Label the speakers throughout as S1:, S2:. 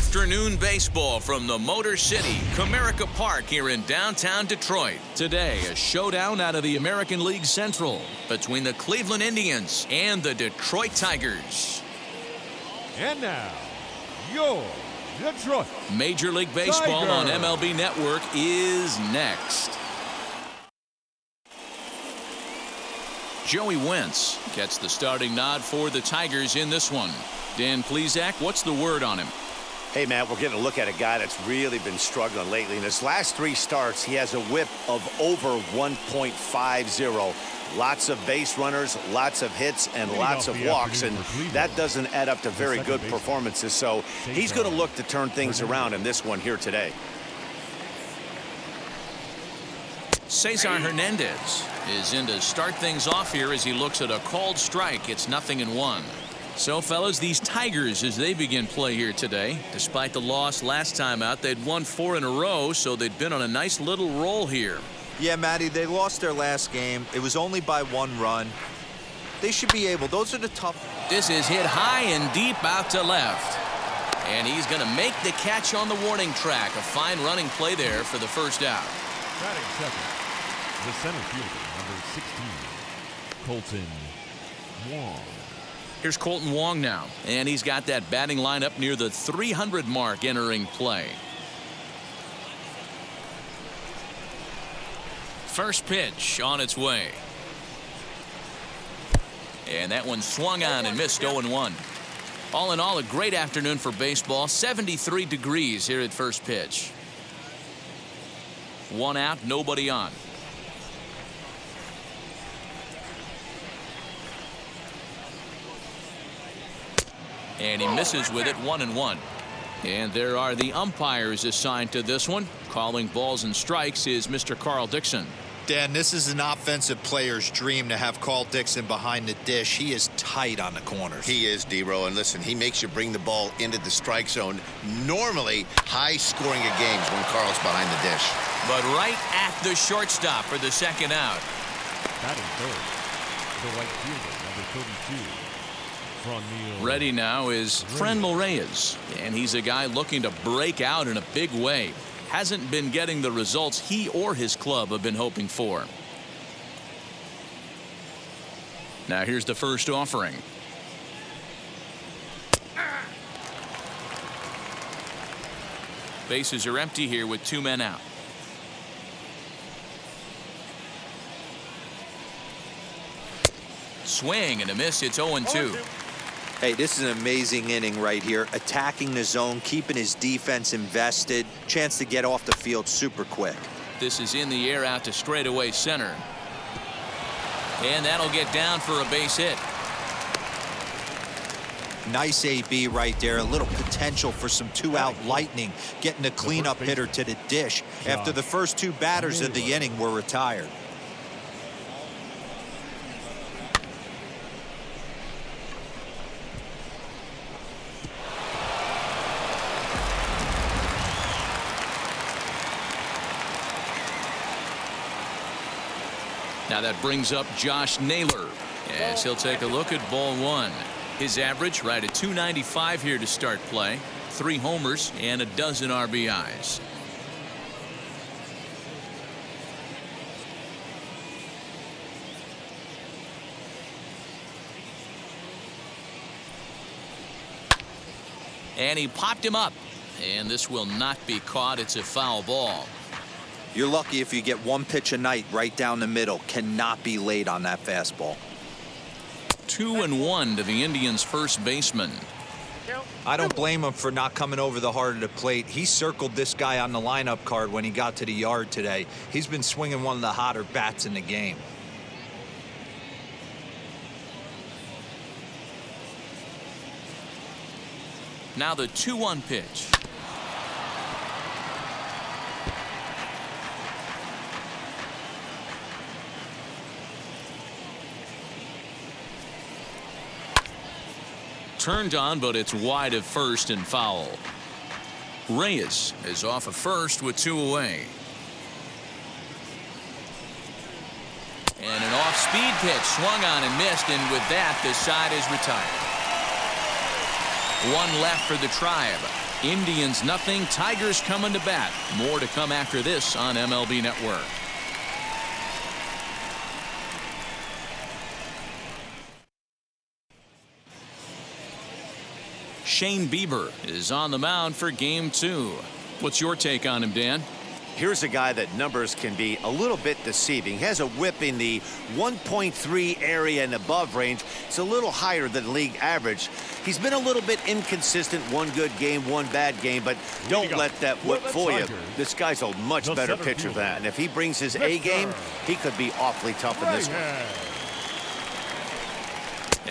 S1: Afternoon baseball from the Motor City, Comerica Park here in downtown Detroit. Today, a showdown out of the American League Central between the Cleveland Indians and the Detroit Tigers.
S2: And now, your Detroit
S1: Major League Baseball
S2: Tigers.
S1: on MLB Network is next. Joey Wentz gets the starting nod for the Tigers in this one. Dan Plesac, what's the word on him?
S3: Hey, Matt, we're getting a look at a guy that's really been struggling lately. In his last 3 starts, he has a whip of over 1.50. Lots of base runners, lots of hits, and lots of walks, and that doesn't add up to very good performances. So he's going to look to turn things around in this one here today.
S1: Cesar Hernandez is in to start things off here as he looks at a called strike. It's 0-1. So, fellas, these Tigers, as they begin play here today, despite the loss last time out, they'd won 4 in a row, so they'd been on a nice little roll here.
S4: Yeah, Matty, they lost their last game. It was only by 1 run. They should be able. Those are the tough.
S1: This is hit high and deep out to left. And he's going to make the catch on the warning track. A fine running play there for the first out.
S2: Batting second, the center fielder, number 16, Colton Wong.
S1: Here's Colton Wong now, and he's got that batting line up near the 300 mark entering play. First pitch on its way. And that one swung on and missed 0-1. All in all, a great afternoon for baseball. 73 degrees here at first pitch. 1 out, nobody on. And he misses with it, 1-1. And there are the umpires assigned to this one. Calling balls and strikes is Mr. Carl Dixon.
S4: Dan, this is an offensive player's dream to have Carl Dixon behind the dish. He is tight on the corners.
S5: He is, D-Row, and listen, he makes you bring the ball into the strike zone. Normally, high scoring of games when Carl's behind the dish.
S1: But right at the shortstop for the second out.
S2: Batting third, the right fielder, number 32.
S1: Ready now is Reyes, and he's a guy looking to break out in a big way. Hasn't been getting the results he or his club have been hoping for. Now here's the first offering. Bases are empty here with 2 men out. Swing and a miss. It's 0-2.
S4: Hey, this is an amazing inning right here. Attacking the zone, keeping his defense invested. Chance to get off the field super quick.
S1: This is in the air out to straightaway center. And that'll get down for a base hit.
S4: Nice AB right there. A little potential for some 2-out lightning. Getting a cleanup hitter to the dish after the first 2 batters of the inning were retired.
S1: Now that brings up Josh Naylor as he'll take a look at ball 1. His average right at .295 here to start play. 3 homers and a dozen RBIs. And he popped him up, and this will not be caught. It's a foul ball.
S4: You're lucky if you get 1 pitch a night right down the middle. Cannot be late on that fastball.
S1: 2-1 to the Indians' first baseman.
S4: I don't blame him for not coming over the heart of the plate. He circled this guy on the lineup card when he got to the yard today. He's been swinging one of the hotter bats in the game.
S1: Now the 2-1 pitch. Turned on, but it's wide of first and foul. Reyes is off of first with 2 away. And an off-speed pitch swung on and missed, and with that, the side is retired. 1 left for the Tribe. Indians nothing. Tigers coming to bat. More to come after this on MLB Network. Shane Bieber is on the mound for game 2. What's your take on him, Dan?
S3: Here's a guy that numbers can be a little bit deceiving. He has a whip in the 1.3 area and above range. It's a little higher than league average. He's been a little bit inconsistent. One good game, one bad game, but don't let that whip fool you. This guy's a much better pitcher than that. And if he brings his A game, he could be awfully tough in this one.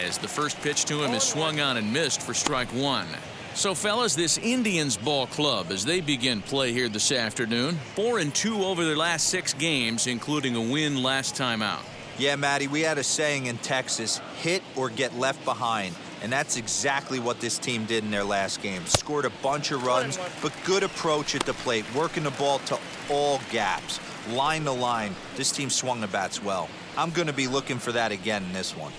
S1: As the first pitch to him is swung on and missed for strike 1. So, fellas, this Indians ball club, as they begin play here this afternoon, 4-2 over their last 6 games, including a win last time out.
S4: Yeah, Matty, we had a saying in Texas, hit or get left behind. And that's exactly what this team did in their last game. Scored a bunch of runs, but good approach at the plate, working the ball to all gaps, line to line. This team swung the bats well. I'm going to be looking for that again in this one.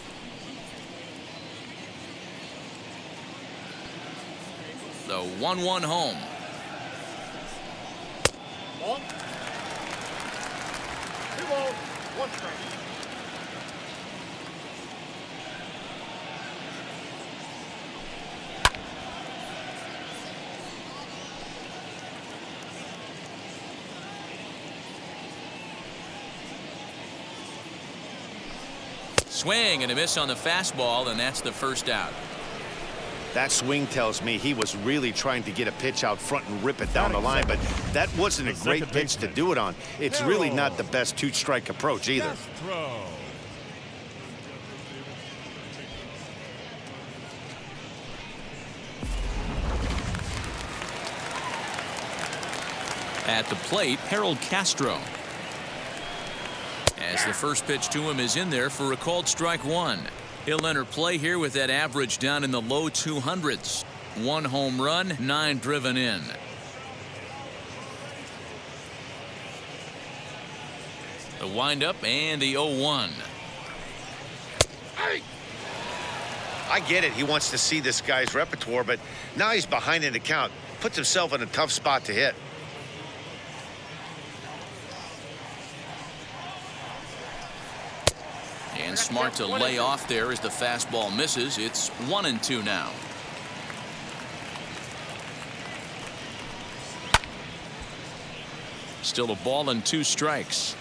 S1: The 1-1 home.
S6: Ball. 2 balls, 1 strike.
S1: Swing and a miss on the fastball, and that's the first out.
S3: That swing tells me he was really trying to get a pitch out front and rip it down the line, but that wasn't a great pitch to do it on. It's really not the best 2-strike approach either.
S1: At the plate, Willy Castro. As the first pitch to him is in there for a called strike 1. He'll enter play here with that average down in the low 200s. 1 home run, 9 driven in. The windup and the 0-1.
S5: I get it. He wants to see this guy's repertoire, but now he's behind in the count. Puts himself in a tough spot to hit.
S1: And smart to lay off there as the fastball misses. It's 1-2 now. Still a ball and 2 strikes.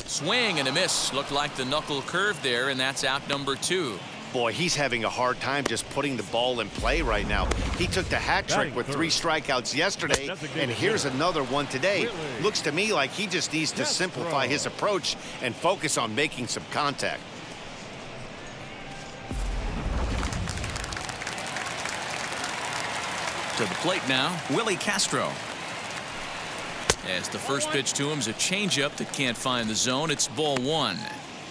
S1: Swing and a miss. Looked like the knuckle curve there, and that's out number 2.
S3: Boy, he's having a hard time just putting the ball in play right now. He took the hat trick with 3 strikeouts yesterday, and here's another one today. Looks to me like he just needs to simplify his approach and focus on making some contact.
S1: To the plate now, Willy Castro. As the first pitch to him is a changeup that can't find the zone. It's ball 1.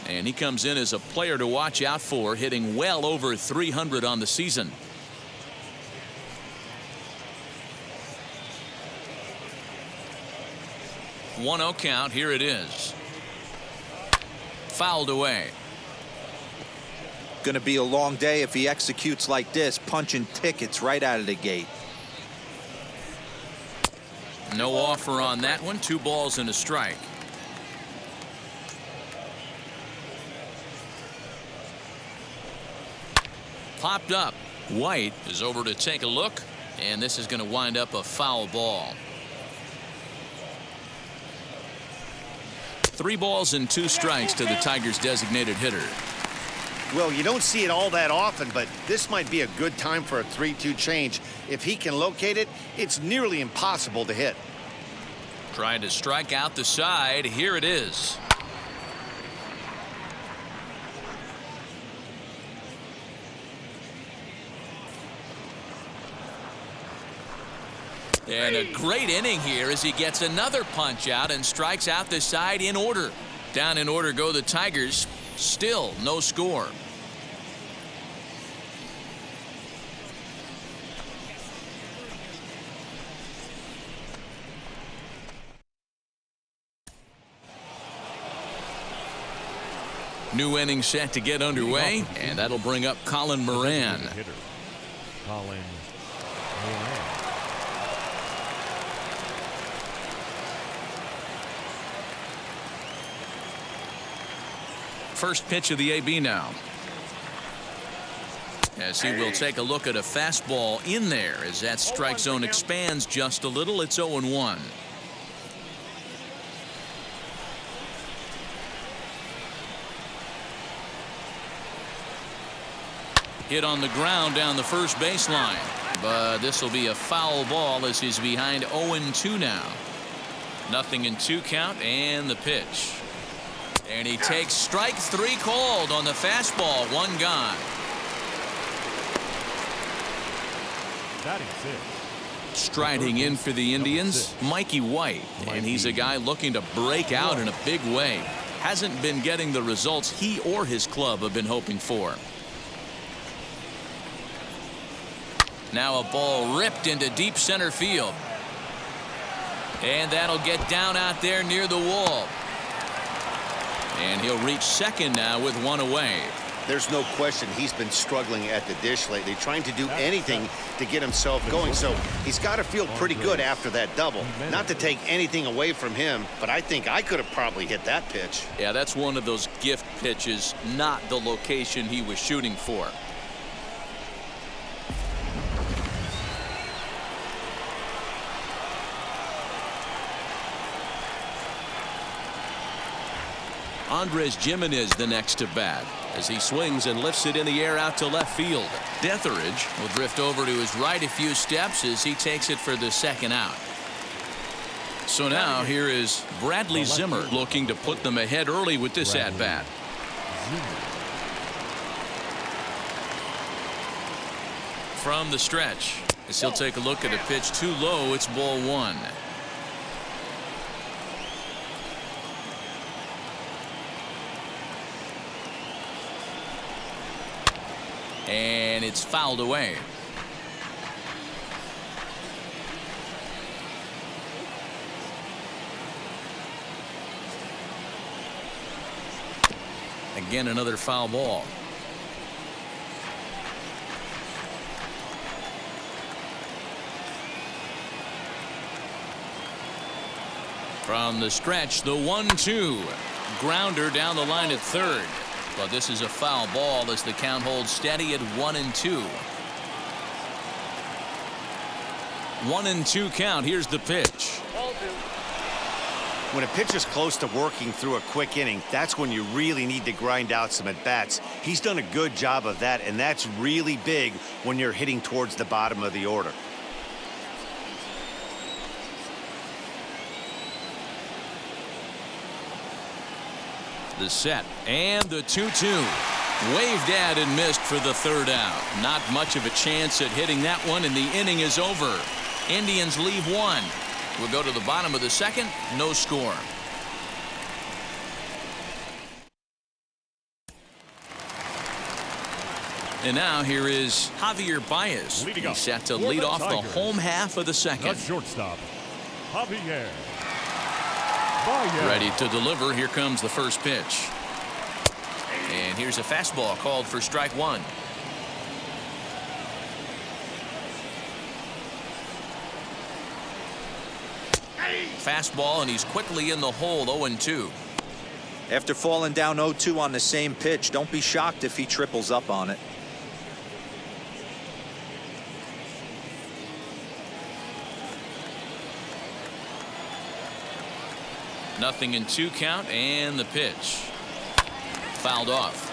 S1: And he comes in as a player to watch out for, hitting well over 300 on the season. One 0 count. Here it is. Fouled away.
S4: Going to be a long day if he executes like this, punching tickets right out of the gate.
S1: No offer on that one. 2 balls and a strike. Popped up. White is over to take a look, and this is going to wind up a foul ball. 3 balls and 2 strikes to the Tigers' designated hitter.
S3: Well, you don't see it all that often, but this might be a good time for a 3-2 change. If he can locate it, it's nearly impossible to hit.
S1: Trying to strike out the side. Here it is. And a great inning here as he gets another punch out and strikes out the side in order. Down in order go the Tigers. Still no score. New inning set to get underway, and that'll bring up Colin Moran.
S2: Colin Moran.
S1: First pitch of the AB now. As he will take a look at a fastball in there as that strike zone expands just a little. It's 0-1. Hit on the ground down the first baseline, but this will be a foul ball as he's behind 0-2 now. 0-2 count, and the pitch. And he takes strike 3 called on the fastball. 1 gone. Striding in for the Indians, Mikey White, and he's a guy looking to break out in a big way. Hasn't been getting the results he or his club have been hoping for. Now a ball ripped into deep center field. And that'll get down out there near the wall. And he'll reach second now with 1 away.
S3: There's no question he's been struggling at the dish lately, trying to do anything to get himself going. So he's got to feel pretty good after that double. Not to take anything away from him, but I think I could have probably hit that pitch.
S1: Yeah, that's one of those gift pitches, not the location he was shooting for. Andres Gimenez the next to bat as he swings and lifts it in the air out to left field. Detheridge will drift over to his right a few steps as he takes it for the second out. So now here is Bradley Zimmer looking to put them ahead early with this at bat. From the stretch as he'll take a look at a pitch too low. It's ball 1. And it's fouled away. Again, another foul ball. From the stretch, the 1-2. Grounder down the line at third. But this is a foul ball as the count holds steady at 1-2. 1-2 count. Here's the pitch.
S3: When a pitch is close to working through a quick inning, that's when you really need to grind out some at-bats. He's done a good job of that, and that's really big when you're hitting towards the bottom of the order.
S1: The set and the 2-2. Waved at and missed for the third out. Not much of a chance at hitting that one, and the inning is over. Indians leave 1. We'll go to the bottom of the second. No score. And now here is Javier Baez. He's set to lead off the home half of the second.
S2: Shortstop, Javier.
S1: Ready to deliver. Here comes the first pitch. And here's a fastball called for strike 1. Fastball, and he's quickly in the hole. 0-2.
S4: After falling down 0-2 on the same pitch, don't be shocked if he triples up on it.
S1: Nothing in 2 count, and the pitch. Fouled off.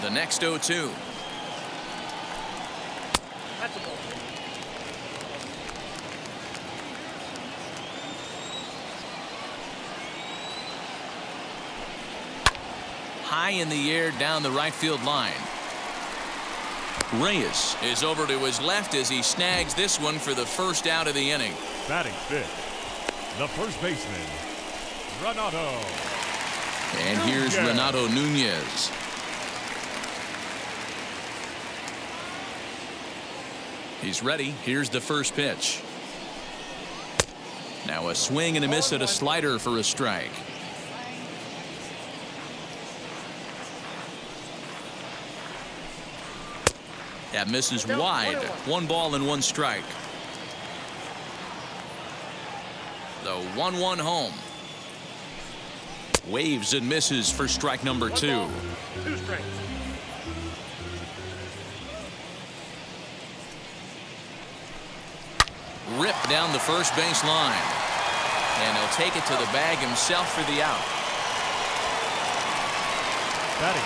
S1: The next 0-2.
S6: That's a ball.
S1: High in the air down the right field line. Reyes is over to his left as he snags this one for the first out of the inning.
S2: Batting fifth, the first baseman, Renato.
S1: And here's Renato Nunez. He's ready. Here's the first pitch. Now a swing and a miss at a slider for a strike. That misses wide. 1 ball and 1 strike. The 1-1 home. Waves and misses for strike number 2.
S6: 2 strikes.
S1: Ripped down the first base line. And he'll take it to the bag himself for the out.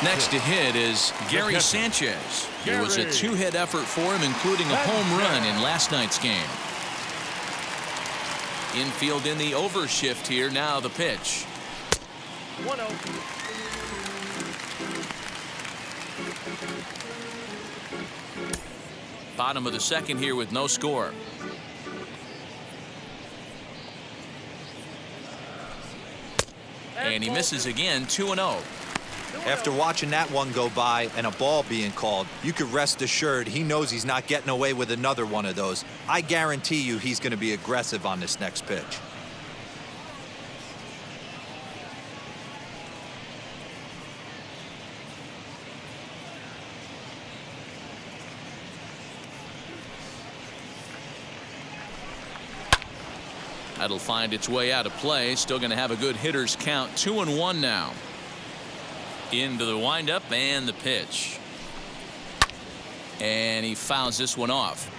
S1: Next to hit is Gary Sanchez. It was a 2-hit effort for him, including a home run in last night's game. Infield in the overshift here. Now the pitch.
S6: 1-0.
S1: Bottom of the second here with no score. And he misses again. 2-0.
S4: After watching that one go by and a ball being called, you could rest assured he knows he's not getting away with another one of those. I guarantee you he's going to be aggressive on this next pitch.
S1: That'll find its way out of play. Still going to have a good hitter's count. 2-1 now. Into the windup and the pitch. And he fouls this one off.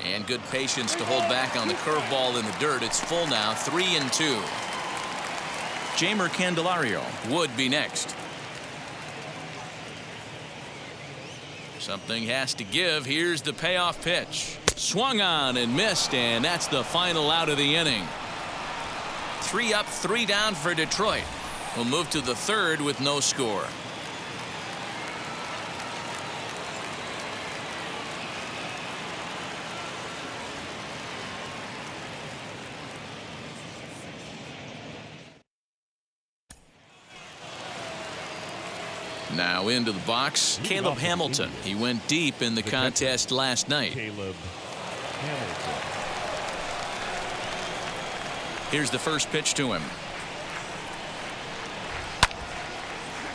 S1: And good patience to hold back on the curveball in the dirt. It's full now. 3-2. Jeimer Candelario would be next. Something has to give. Here's the payoff pitch. Swung on and missed, and that's the final out of the inning. 3 up, 3 down for Detroit. We'll move to the third with no score. Now into the box, Caleb Hamilton. He went deep in the contest last night.
S2: Caleb Hamilton.
S1: Here's the first pitch to him.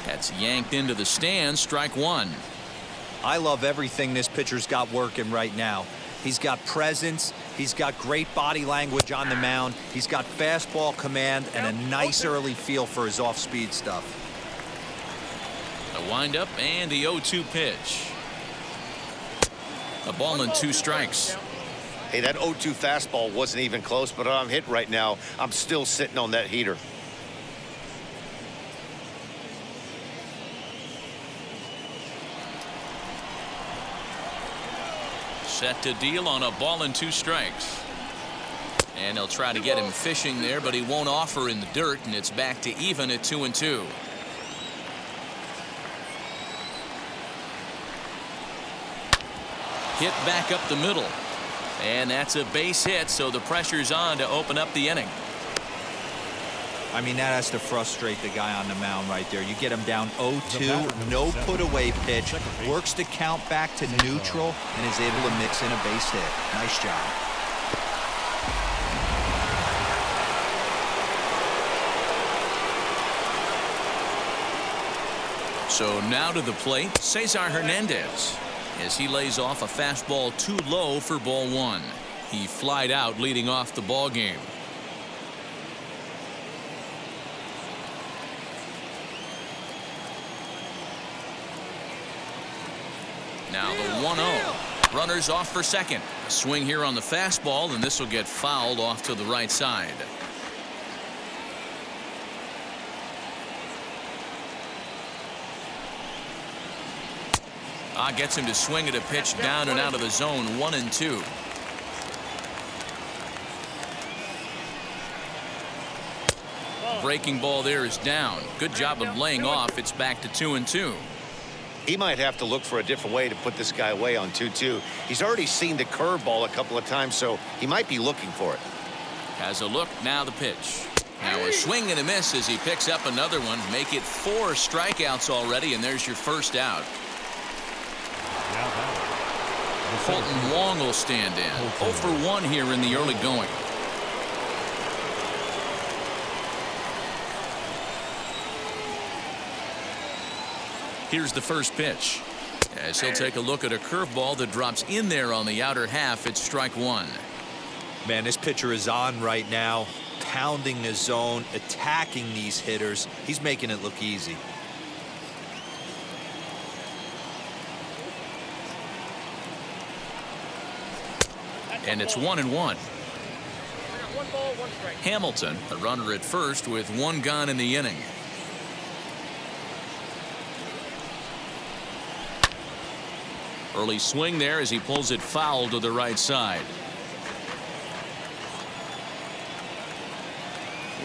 S1: That's yanked into the stands. Strike 1.
S4: I love everything this pitcher's got working right now. He's got presence. He's got great body language on the mound. He's got fastball command and a nice early feel for his off-speed stuff.
S1: The windup and the 0-2 pitch. A ball and 2 strikes.
S3: Hey, that 0-2 fastball wasn't even close, but I'm hit right now. I'm still sitting on that heater.
S1: Set to deal on a ball and 2 strikes. And they'll try to get him fishing there, but he won't offer in the dirt, and it's back to even at 2-2. Hit back up the middle. And that's a base hit, so the pressure's on to open up the inning.
S4: I mean, that has to frustrate the guy on the mound right there. You get him down 0-2, no put-away pitch, works the count back to neutral, and is able to mix in a base hit. Nice job.
S1: So now to the plate, Cesar Hernandez, as he lays off a fastball too low for ball 1. He flied out leading off the ball game. Now the 1-0. Runners off for second. A swing here on the fastball, and this will get fouled off to the right side. Gets him to swing at a pitch down and out of the zone. 1-2. Breaking ball there is down. Good job of laying off. It's back to 2-2.
S3: He might have to look for a different way to put this guy away on 2-2. He's already seen the curveball a couple of times, so he might be looking for it.
S1: Has a look. Now the pitch. Now a swing and a miss as he picks up another one. Make it 4 strikeouts already, and there's your first out. Colton Wong will stand in. 0 for 1 here in the early going. Here's the first pitch. As he'll take a look at a curveball that drops in there on the outer half. It's strike one.
S4: Man, this pitcher is on right now, pounding the zone, attacking these hitters. He's making it look easy.
S1: And it's 1-1.
S6: 1 ball, 1 strike.
S1: Hamilton, a runner at first with 1 gone in the inning. Early swing there as he pulls it foul to the right side.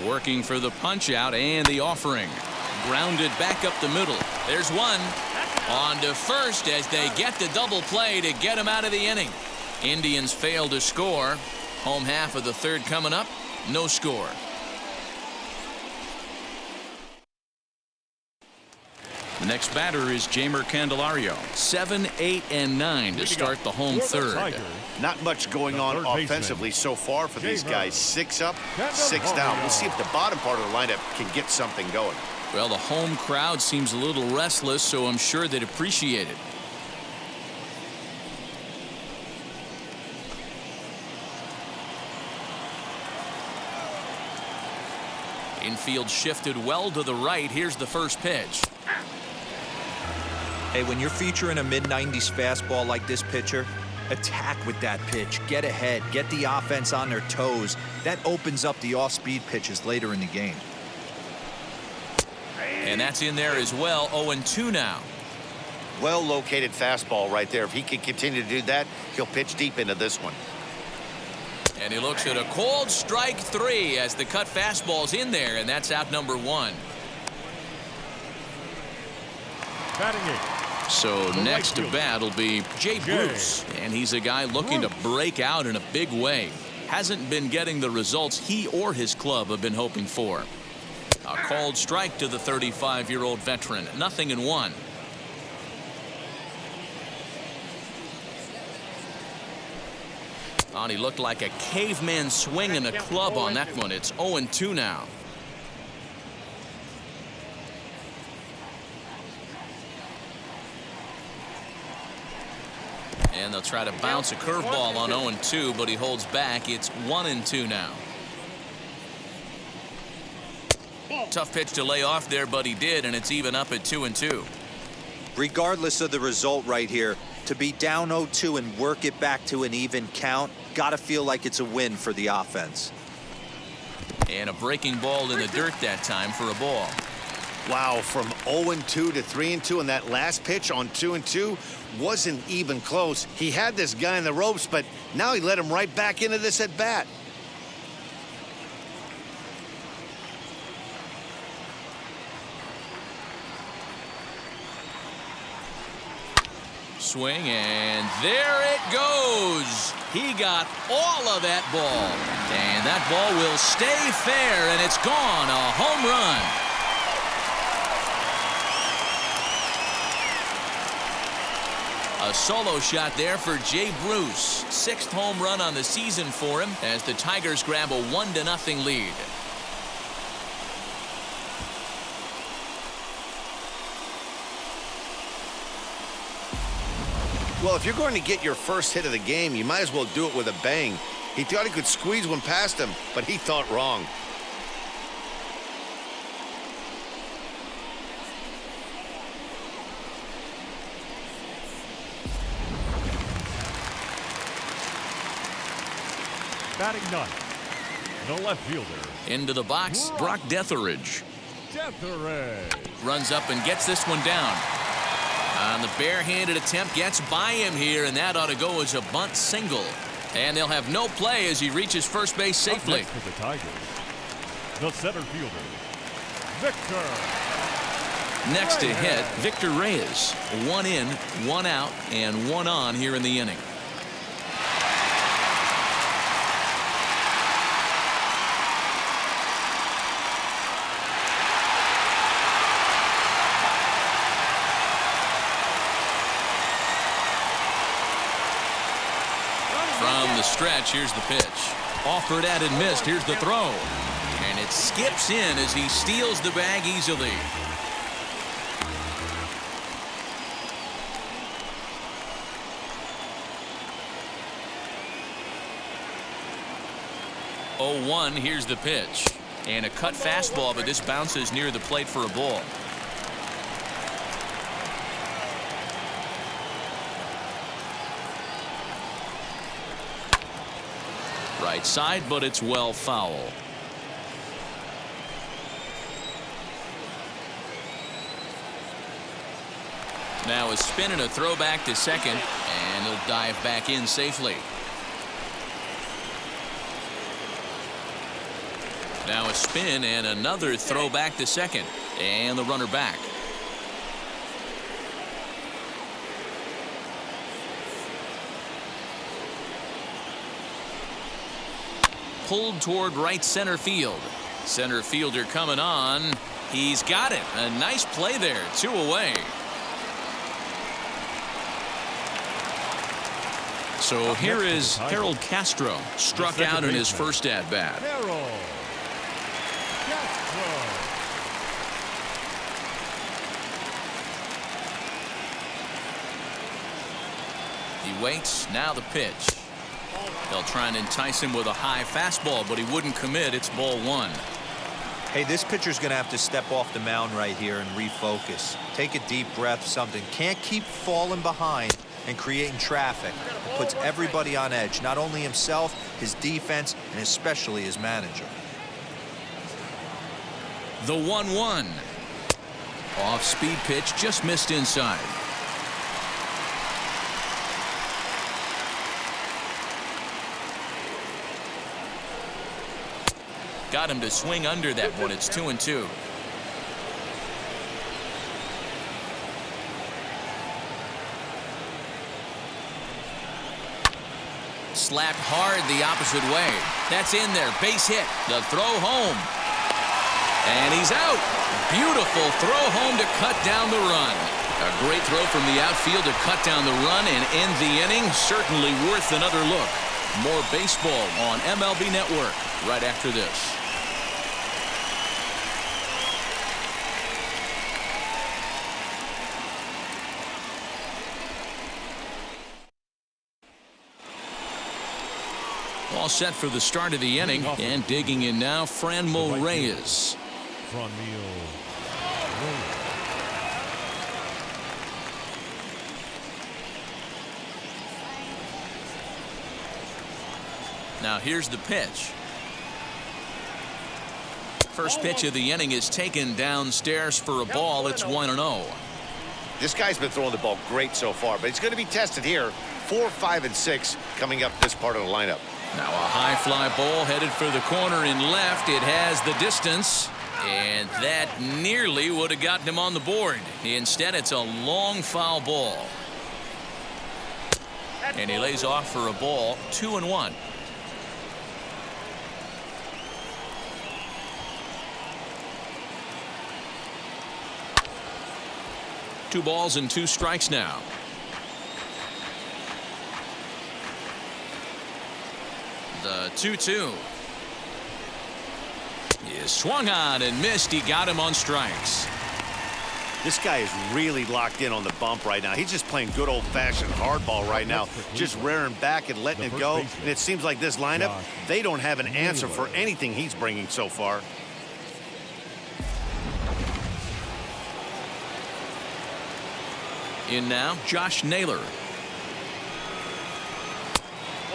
S1: Working for the punch out and the offering. Grounded back up the middle. There's one. On to first as they get the double play to get him out of the inning. Indians fail to score. Home half of the third coming up. No score. The next batter is Zimmer Candelario. 7, 8, and 9 to start the home third.
S3: Not much going on offensively so far for these guys. 6 up, 6 down. We'll see if the bottom part of the lineup can get something going.
S1: Well, the home crowd seems a little restless, so I'm sure they'd appreciate it. Infield shifted well to the right. Here's the first pitch.
S4: Hey, when you're featuring a mid-90s fastball like this pitcher, attack with that pitch. Get ahead. Get the offense on their toes. That opens up the off-speed pitches later in the game.
S1: And that's in there as well. 0-2 now.
S3: Well-located fastball right there. If he can continue to do that, he'll pitch deep into this one.
S1: And he looks at a cold strike 3 as the cut fastball's in there, and that's out number 1.
S2: Batting it.
S1: So next to bat will be Jay Bruce, and he's a guy looking to break out in a big way. Hasn't been getting the results he or his club have been hoping for. A called strike to the 35-year-old veteran. 0-1. Oh, he looked like a caveman swinging a club on that one. It's 0-2 now. And they'll try to bounce a curveball on 0-2, but he holds back. It's 1-2 now. Tough pitch to lay off there, but he did, and it's even up at 2-2.
S4: Regardless of the result right here, to be down 0-2 and work it back to an even count, gotta feel like it's a win for the offense.
S1: And a breaking ball in the dirt that time for a ball.
S3: Wow, from 0-2 to 3-2, and that last pitch on 2-2 wasn't even close. He had this guy in the ropes, but now he let him right back into this at bat.
S1: Swing, and there it goes. He got all of that ball, and that ball will stay fair, and it's gone. A home run. A solo shot there for Jay Bruce. 6th home run on the season for him as the Tigers grab a 1-0 lead.
S3: Well, if you're going to get your first hit of the game, you might as well do it with a bang. He thought he could squeeze one past him, but he thought wrong.
S2: Batting ninth, the left fielder.
S1: Into the box, Brock Detheridge. Runs up and gets this one down. On the barehanded attempt, gets by him here, and that ought to go as a bunt single. And they'll have no play as he reaches first base safely.
S2: Up next for the Tigers, the center fielder, Victor.
S1: Next to hit, Victor Reyes. 1 in, 1 out, and 1 on here in the inning. stretch. Here's the pitch. Offered at and missed. Here's the throw. And it skips in as he steals the bag easily. Oh, 1. Here's the pitch. And a cut fastball, but this bounces near the plate for a ball. Right side, but it's well foul. Now a spin and a throw back to second, and he'll dive back in safely. Now a spin and another throw back to second, and the runner back. Pulled toward right center field. Center fielder coming on. He's got it. A nice play there. 2 away. So here is Harold Castro, struck out in his first at bat.
S2: Harold Castro.
S1: He waits. Now the pitch. They'll try and entice him with a high fastball, but he wouldn't commit. It's ball 1.
S4: Hey, this pitcher's going to have to step off the mound right here and refocus. Take a deep breath, something. Can't keep falling behind and creating traffic. It puts everybody on edge, not only himself, his defense, and especially his manager.
S1: The 1-1. Off-speed pitch, just missed inside. Got him to swing under that one. It's 2-2. Slapped hard the opposite way. That's in there. Base hit. The throw home. And he's out. Beautiful throw home to cut down the run. A great throw from the outfield to cut down the run and end the inning. Certainly worth another look. More baseball on MLB Network right after this. All set for the start of the inning, and digging in now, Franmil Reyes. Now here's the pitch. First pitch of the inning is taken downstairs for a ball. It's 1-0.
S3: This guy's been throwing the ball great so far, but he's going to be tested here. 4, 5, and 6 coming up this part of the lineup.
S1: Now a high fly ball headed for the corner in left. It has the distance, and that nearly would have gotten him on the board. Instead, it's a long foul ball. And he lays off for a ball. 2-1. Two balls and 2 strikes now. The 2-2. He swung on and missed. He got him on strikes.
S3: This guy is really locked in on the bump right now. He's just playing good old-fashioned hardball right now, just rearing back and letting it go. And it seems like this lineup, they don't have an answer for anything he's bringing so far.
S1: In now, Josh Naylor.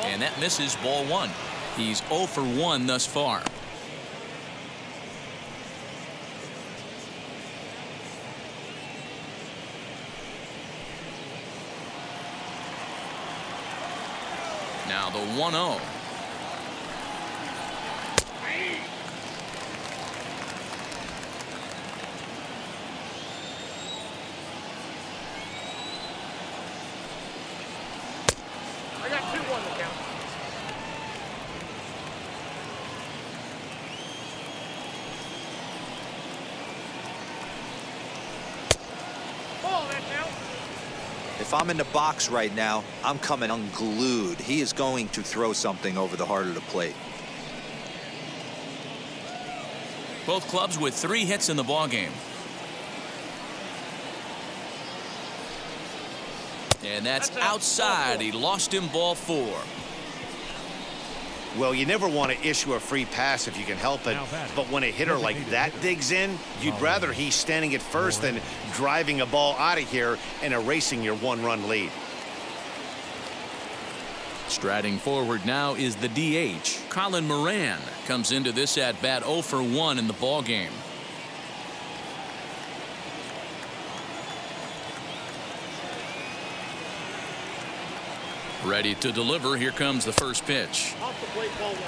S1: And that misses, ball 1. He's 0 for 1 thus far. Now the 1-0.
S6: I got 2-1 to count. Ball, that now.
S4: If I'm in the box right now, I'm coming unglued. He is going to throw something over the heart of the plate.
S1: Both clubs with 3 hits in the ballgame. And that's outside. He lost him, ball 4.
S3: Well, you never want to issue a free pass if you can help it, but when a hitter like that digs in, you'd rather he's standing at first than driving a ball out of here and erasing your 1-run lead.
S1: Striding forward now is the DH. Colin Moran comes into this at bat 0 for 1 in the ball game. Ready to deliver. Here comes the first pitch.
S6: Off the plate, ball 1.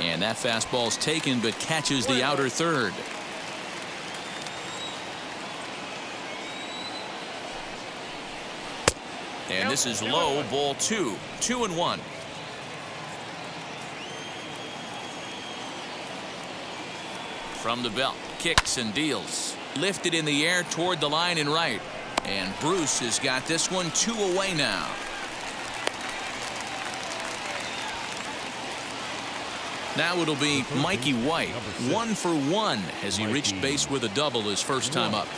S1: And that fastball's taken, but catches the outer third. And this is low, ball 2. 2-1. From the belt, kicks and deals. Lifted in the air toward the line and right. And Bruce has got this one 2 away now. Now it'll be Mikey White, 1 for 1 as he reached base with a double his first time up.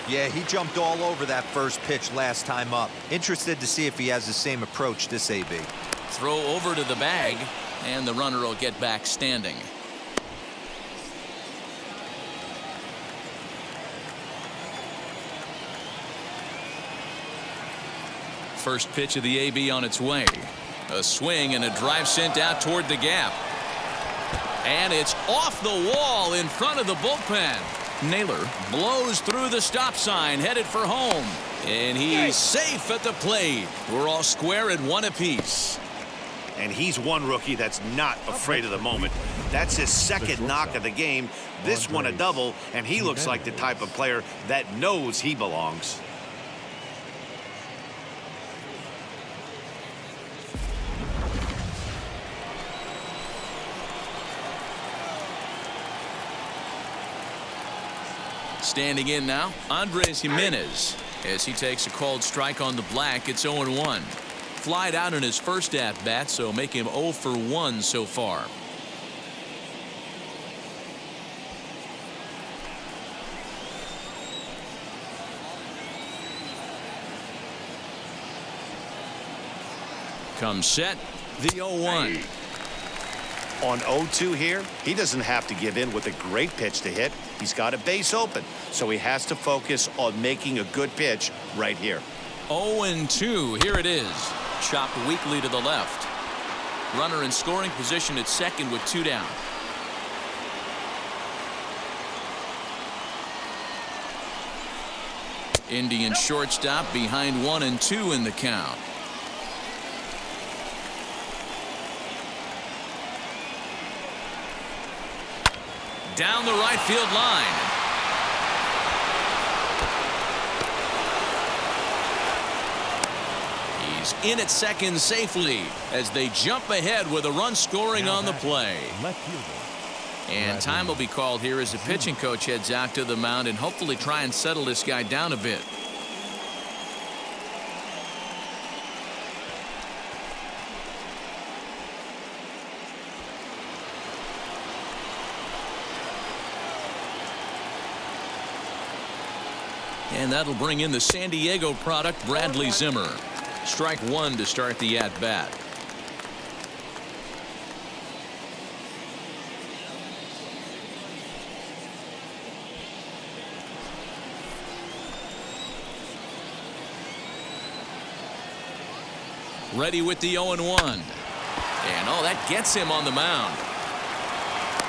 S4: Yeah, he jumped all over that first pitch last time up. Interested to see if he has the same approach this AB.
S1: Throw over to the bag, and the runner will get back standing. First pitch of the AB on its way. A swing and a drive sent out toward the gap. And it's off the wall in front of the bullpen. Naylor blows through the stop sign, headed for home. And he's safe at the plate. We're all square at 1 apiece.
S3: And he's one rookie that's not afraid of the moment. That's his second knock of the game. This one a double, and he looks like the type of player that knows he belongs.
S1: Standing in now, Andres Jimenez. As he takes a called strike on the black, it's 0-1. Flied out in his first at-bat, so make him 0 for 1 so far. Comes set, the 0-1.
S3: On 0-2 here, he doesn't have to give in with a great pitch to hit. He's got a base open, so he has to focus on making a good pitch right here.
S1: 0-2. Here it is. Chopped weakly to the left. Runner in scoring position at second with 2 down. Indian shortstop behind 1-2 in the count. Down the right field line. He's in at second safely as they jump ahead with a run scoring on the play. And time will be called here as the pitching coach heads out to the mound and hopefully try and settle this guy down a bit. And that'll bring in the San Diego product, Bradley Zimmer. Strike 1 to start the at-bat. Ready with the 0-1. And that gets him on the mound.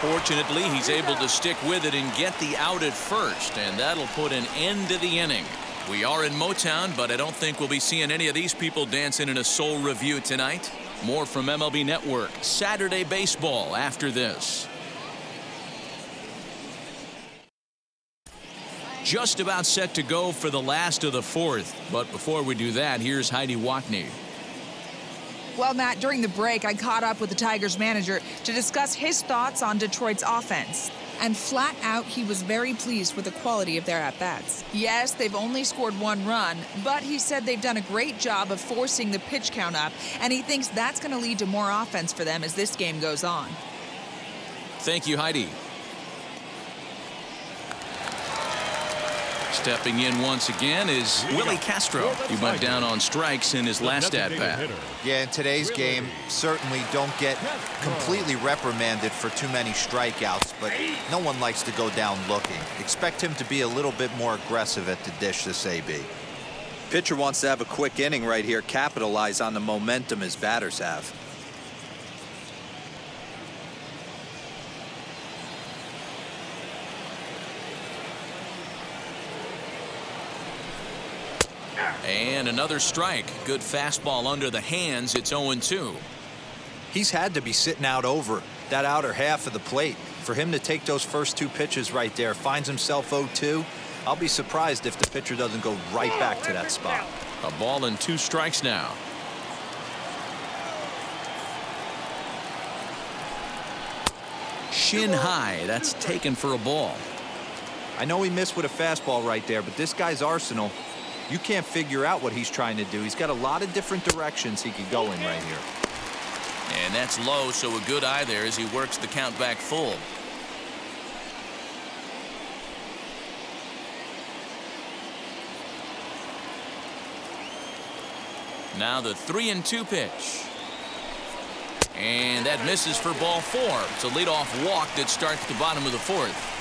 S1: Fortunately, he's able to stick with it and get the out at first, and that'll put an end to the inning. We are in Motown, but I don't think we'll be seeing any of these people dancing in a Soul Review tonight. More from MLB Network Saturday Baseball after this. Just about set to go for the last of the 4th, but before we do that, here's Heidi Watney.
S7: Well, Matt, during the break, I caught up with the Tigers manager to discuss his thoughts on Detroit's offense. And flat out, he was very pleased with the quality of their at-bats. Yes, they've only scored 1 run, but he said they've done a great job of forcing the pitch count up, and he thinks that's going to lead to more offense for them as this game goes on.
S1: Thank you, Heidi. Stepping in once again is Willy Castro. He went down on strikes in his last at-bat.
S4: Yeah, in today's game, certainly don't get completely reprimanded for too many strikeouts, but no one likes to go down looking. Expect him to be a little bit more aggressive at the dish this AB. Pitcher wants to have a quick inning right here, capitalize on the momentum his batters have.
S1: And another strike. Good fastball under the hands. It's 0-2.
S4: He's had to be sitting out over that outer half of the plate. For him to take those first 2 pitches right there, finds himself 0-2. I'll be surprised if the pitcher doesn't go right back to that spot.
S1: A ball and 2 strikes now. Shin high. That's taken for a ball.
S4: I know he missed with a fastball right there, but this guy's arsenal, you can't figure out what he's trying to do. He's got a lot of different directions he could go in right here.
S1: And that's low, so a good eye there as he works the count back full. Now the 3-2 pitch. And that misses for ball 4. It's a leadoff walk that starts the bottom of the 4th.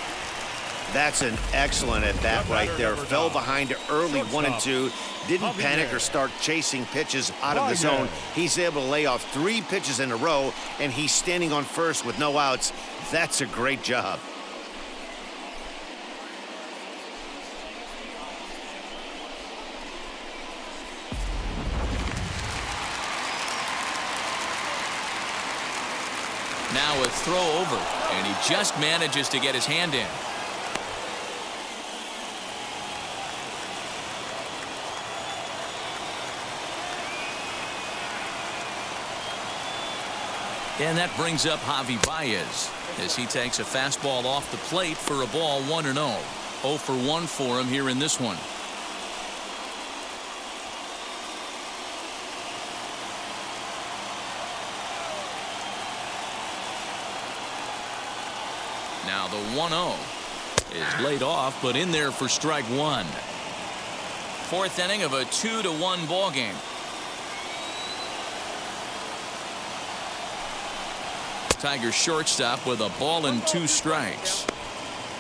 S3: That's an excellent at bat right there. Fell behind early 1-2. Didn't panic or start chasing pitches out of the zone. He's able to lay off 3 pitches in a row, and he's standing on first with no outs. That's a great job.
S1: Now a throw over, and he just manages to get his hand in. And that brings up Javi Reyes as he takes a fastball off the plate for a ball 1-0. 0 for 1 for him here in this one. Now the 1-0 is laid off, but in there for strike 1. 4th inning of a 2-1 ball game. Tigers shortstop with a ball and 2 strikes.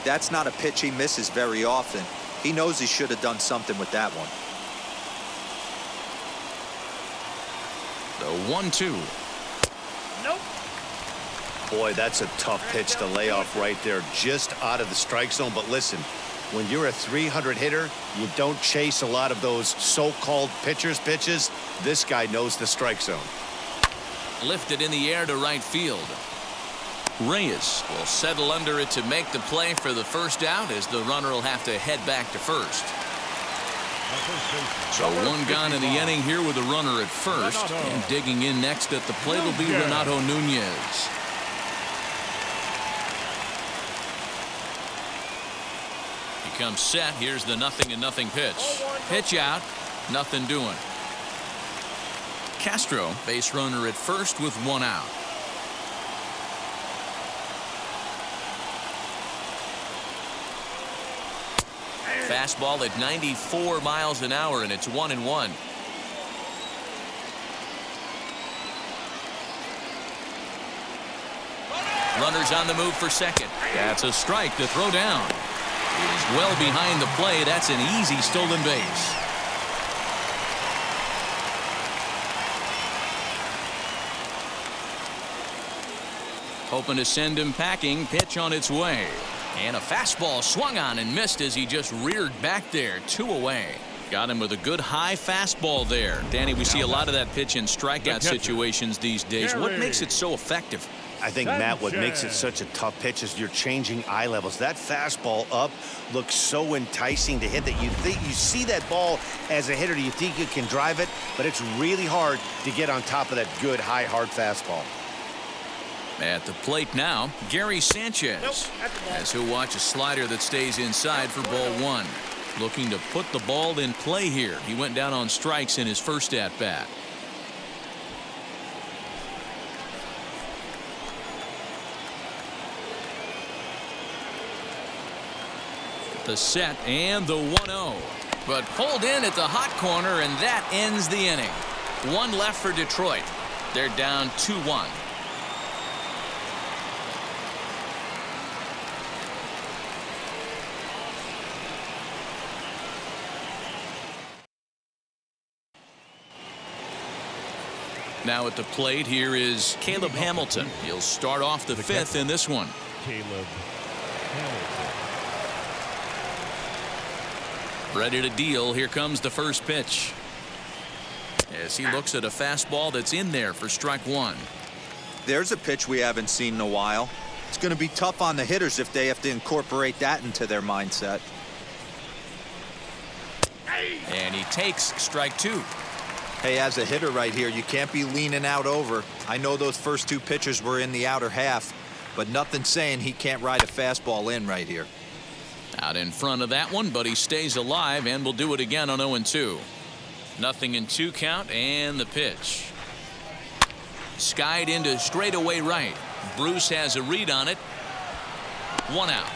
S4: That's not a pitch he misses very often. He knows he should have done something with that one.
S1: The 1-2.
S6: Nope.
S3: Boy, that's a tough pitch to lay off right there, just out of the strike zone. But listen, when you're a 300 hitter, you don't chase a lot of those so-called pitcher's pitches. This guy knows the strike zone.
S1: Lifted in the air to right field. Reyes will settle under it to make the play for the first out, as the runner will have to head back to first. So 1 gone in the inning here with a runner at first, and digging in next at the plate will be Renato Nunez. He comes set. Here's the 0-0 pitch. Pitch out. Nothing doing. Castro, base runner at first with 1 out. Fastball at 94 miles an hour, and it's 1-1. Runners on the move for second. That's a strike to throw down. It is well behind the play. That's an easy stolen base. Hoping to send him packing. Pitch on its way. And a fastball swung on and missed as he just reared back there. 2 away. Got him with a good high fastball there. Danny, we see a lot of that pitch in strikeout situations these days. What makes it so effective?
S3: I think, Matt, what makes it such a tough pitch is you're changing eye levels. That fastball up looks so enticing to hit that you see that ball as a hitter, you think you can drive it, but it's really hard to get on top of that good, high, hard fastball.
S1: At the plate now, Gary Sanchez, as he'll watch a slider that stays inside for ball one. Looking to put the ball in play here. He went down on strikes in his first at-bat. The set and the 1-0. But pulled in at the hot corner, and that ends the inning. One left for Detroit. They're down 2-1. Now at the plate, here is Caleb Hamilton. He'll start off the fifth in this one.
S2: Caleb Hamilton.
S1: Ready to deal. Here comes the first pitch. As he looks at a fastball that's in there for strike one.
S4: There's a pitch we haven't seen in a while. It's going to be tough on the hitters if they have to incorporate that into their mindset.
S1: And he takes strike two.
S4: Hey, as a hitter right here, you can't be leaning out over. I know those first two pitches were in the outer half, but nothing saying he can't ride a fastball in right here.
S1: Out in front of that one, but he stays alive and will do it again on 0-2. Nothing in 2 count, and the pitch. Skied into straightaway right. Bruce has a read on it. 1 out.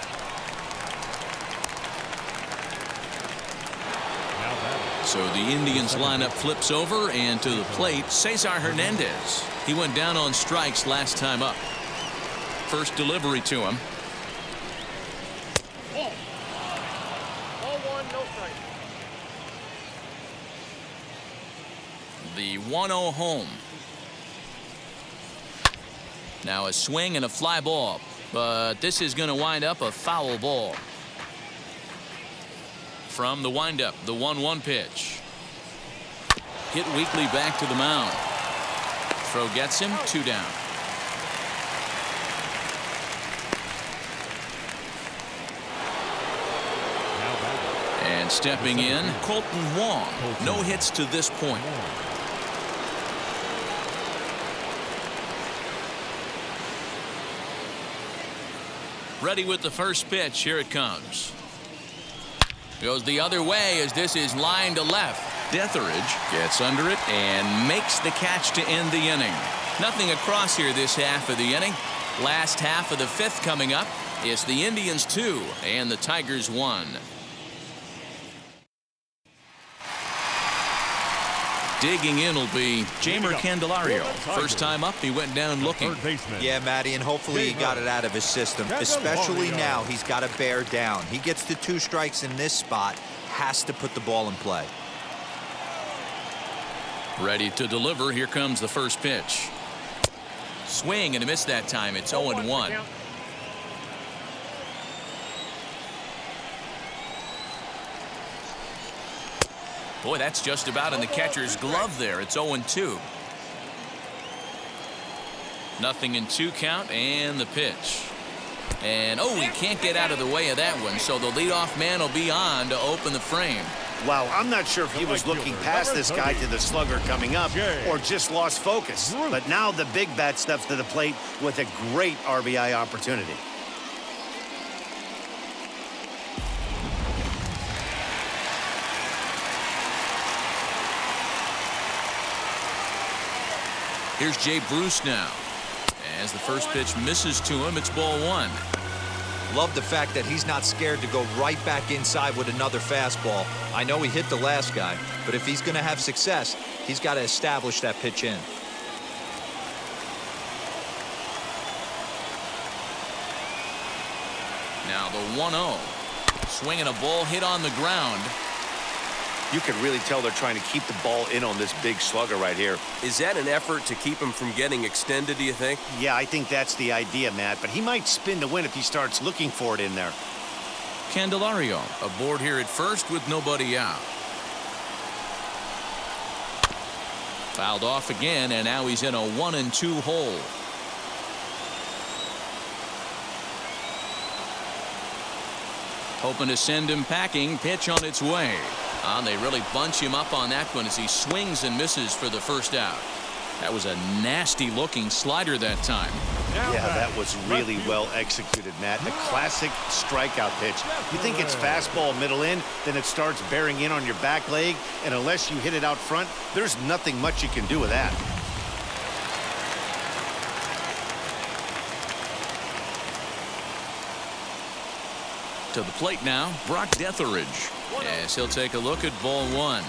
S1: So the Indians lineup flips over, and to the plate, Cesar Hernandez. He went down on strikes last time up. First delivery to him.
S6: Ball 1, no strike.
S1: The 1-0 home. Now a swing and a fly ball, but this is going to wind up a foul ball. From the windup, the 1-1 pitch. Hit weakly back to the mound. Throw gets him, 2 down. And stepping in, Colton Wong. No hits to this point. Ready with the first pitch. Here it comes. Goes the other way as this is line to left. Detheridge gets under it and makes the catch to end the inning. Nothing across here this half of the inning. Last half of the fifth coming up. It's the Indians 2 and the Tigers 1. Digging in will be Jeimer Candelario. First time up, he went down looking.
S4: Yeah, Matty, and hopefully he got it out of his system. Especially now, he's got to bear down. He gets the 2 strikes in this spot, has to put the ball in play.
S1: Ready to deliver. Here comes the first pitch. Swing and a miss that time. It's 0-1. Boy, that's just about in the catcher's glove there. It's 0-2. Nothing in 2 count, and the pitch. And, he can't get out of the way of that one, so the leadoff man will be on to open the frame.
S3: Wow, I'm not sure if he was looking past this guy to the slugger coming up or just lost focus. But now the big bat steps to the plate with a great RBI opportunity.
S1: Here's Jay Bruce now. As the first pitch misses to him, it's ball 1.
S4: Love the fact that he's not scared to go right back inside with another fastball. I know he hit the last guy, but if he's going to have success, he's got to establish that pitch in.
S1: Now the 1-0. Swinging a ball hit on the ground.
S3: You can really tell they're trying to keep the ball in on this big slugger right here.
S8: Is that an effort to keep him from getting extended, do you think?
S3: Yeah, I think that's the idea, Matt. But he might spin to win if he starts looking for it in there.
S1: Candelario aboard here at first with nobody out. Fouled off again, and now he's in a 1-2 hole. Hoping to send him packing. Pitch on its way. They really bunch him up on that one as he swings and misses for the first out. That was a nasty looking slider that time.
S3: Yeah, that was really well executed, Matt. A classic strikeout pitch. You think it's fastball middle in, then it starts bearing in on your back leg, and unless you hit it out front, there's nothing much you can do with that.
S1: To the plate now, Brock Detheridge. Yes, he'll take a look at ball one.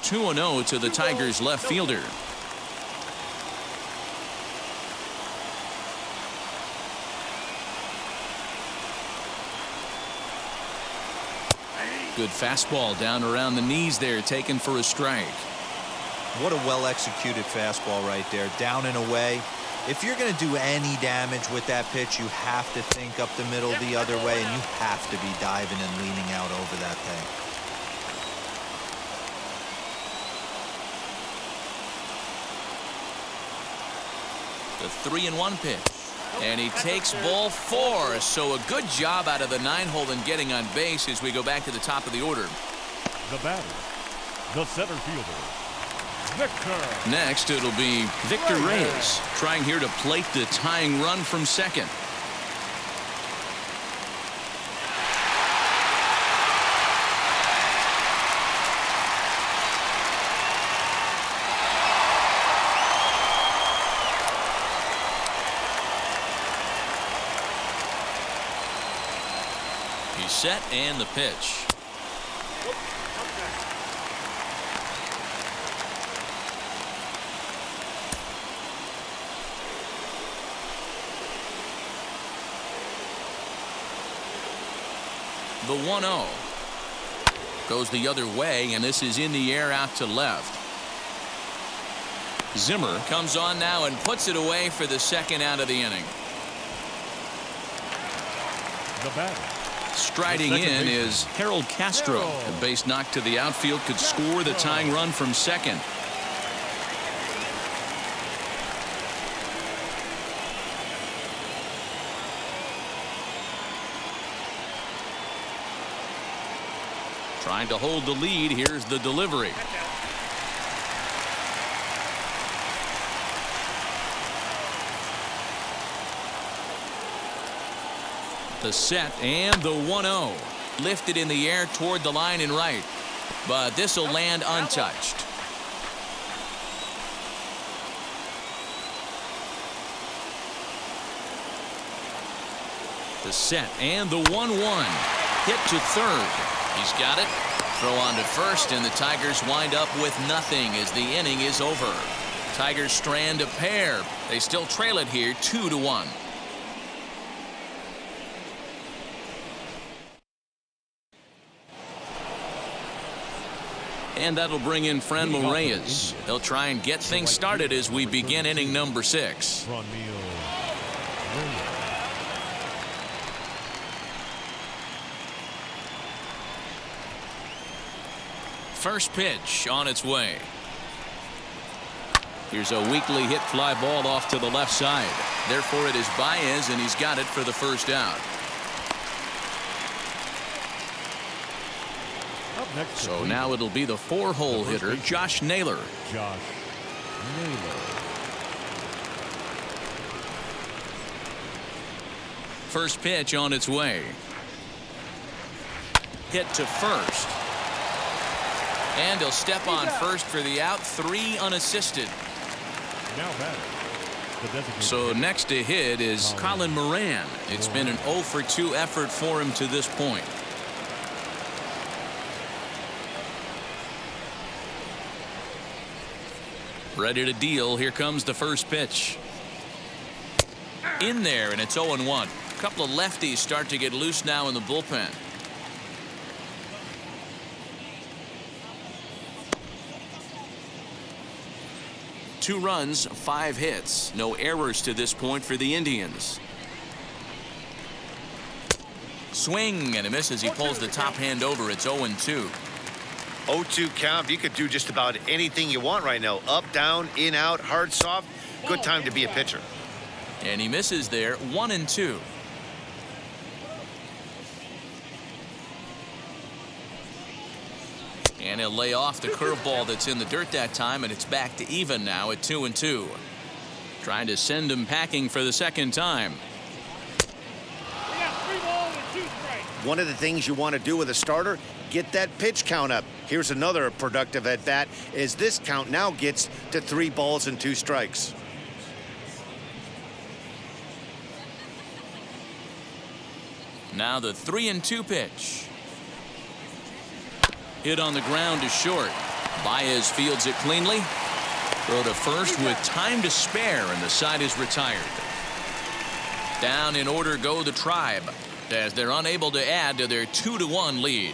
S1: Two 2-0 to the Tigers left fielder. Good fastball down around the knees there, taken for a strike.
S4: What a well-executed fastball right there, down and away. If you're going to do any damage with that pitch, you have to think up the middle the other way, and you have to be diving and leaning out over that thing.
S1: The 3-1 pitch. And he takes ball 4. So a good job out of the 9-hole in getting on base as we go back to the top of the order.
S2: The batter, the center fielder, Victor.
S1: Next, it'll be Victor Reyes trying here to plate the tying run from second. He's set and the pitch. The 1-0 goes the other way, and this is in the air out to left. Zimmer comes on now and puts it away for the second out of the inning.
S2: The batter.
S1: Striding in is Willy Castro. A base knock to the outfield could score the tying run from second. Trying to hold the lead. Here's the delivery. The set and the 1-0. Lifted in the air toward the line and right. But this will land untouched. The set and the 1-1. Hit to third. He's got it. Throw on to first, and the Tigers wind up with nothing as the inning is over. Tigers strand a pair. They still trail it here 2-1. And that'll bring in Franmil Reyes. They'll try and get things started as we begin inning number 6. First pitch on its way. Here's a weakly hit fly ball off to the left side. Therefore it is Baez, and he's got it for the first out. So now it'll be the 4-hole hitter, Josh Naylor. First pitch on its way. Hit to first. And he'll step on first for the out. 3 unassisted. So next to hit is Colin Moran. It's been an 0-for-2 effort for him to this point. Ready to deal. Here comes the first pitch. In there, and it's 0-1. A couple of lefties start to get loose now in the bullpen. Two runs, 5 hits. No errors to this point for the Indians. Swing and a miss as he pulls the top hand over. It's 0-2.
S3: 0-2 count. You could do just about anything you want right now. Up, down, in, out, hard, soft. Good time to be a pitcher.
S1: And he misses there. 1-2. And he'll lay off the curveball that's in the dirt that time, and it's back to even now at 2-2. Trying to send him packing for the second time.
S6: We got 3 balls and 2 strikes.
S3: One of the things you want to do with a starter, get that pitch count up. Here's another productive at bat as this count now gets to 3 balls and 2 strikes.
S1: Now the 3-2 pitch. Hit on the ground to short. Baez fields it cleanly. Throw to first with time to spare, and the side is retired. Down in order go the Tribe as they're unable to add to their 2-1 lead.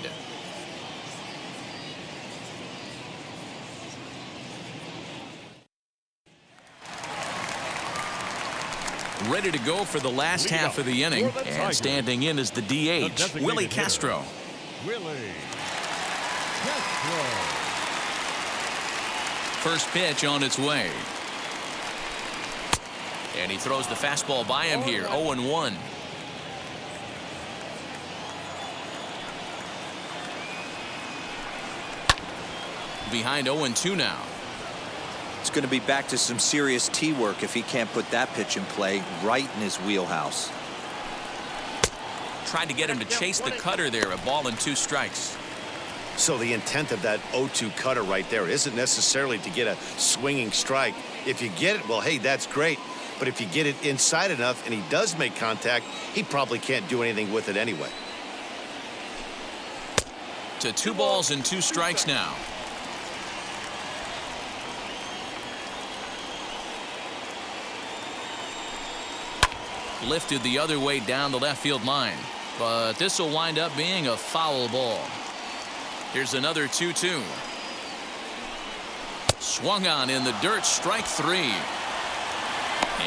S1: Ready to go for the last half of the inning, and standing in is the DH, Willy Castro.
S2: Willy Castro.
S1: First pitch on its way. And he throws the fastball by him here, 0-1. Behind 0-2 now.
S4: It's going to be back to some serious tee work if he can't put that pitch in play right in his wheelhouse.
S1: Tried to get him to chase the cutter there, a ball and 2 strikes.
S3: So the intent of that 0-2 cutter right there isn't necessarily to get a swinging strike. If you get it, well, hey, that's great. But if you get it inside enough and he does make contact, he probably can't do anything with it anyway.
S1: To 2 balls and 2 strikes now. Lifted the other way down the left field line. But this will wind up being a foul ball. Here's another 2-2. Swung on in the dirt, strike 3.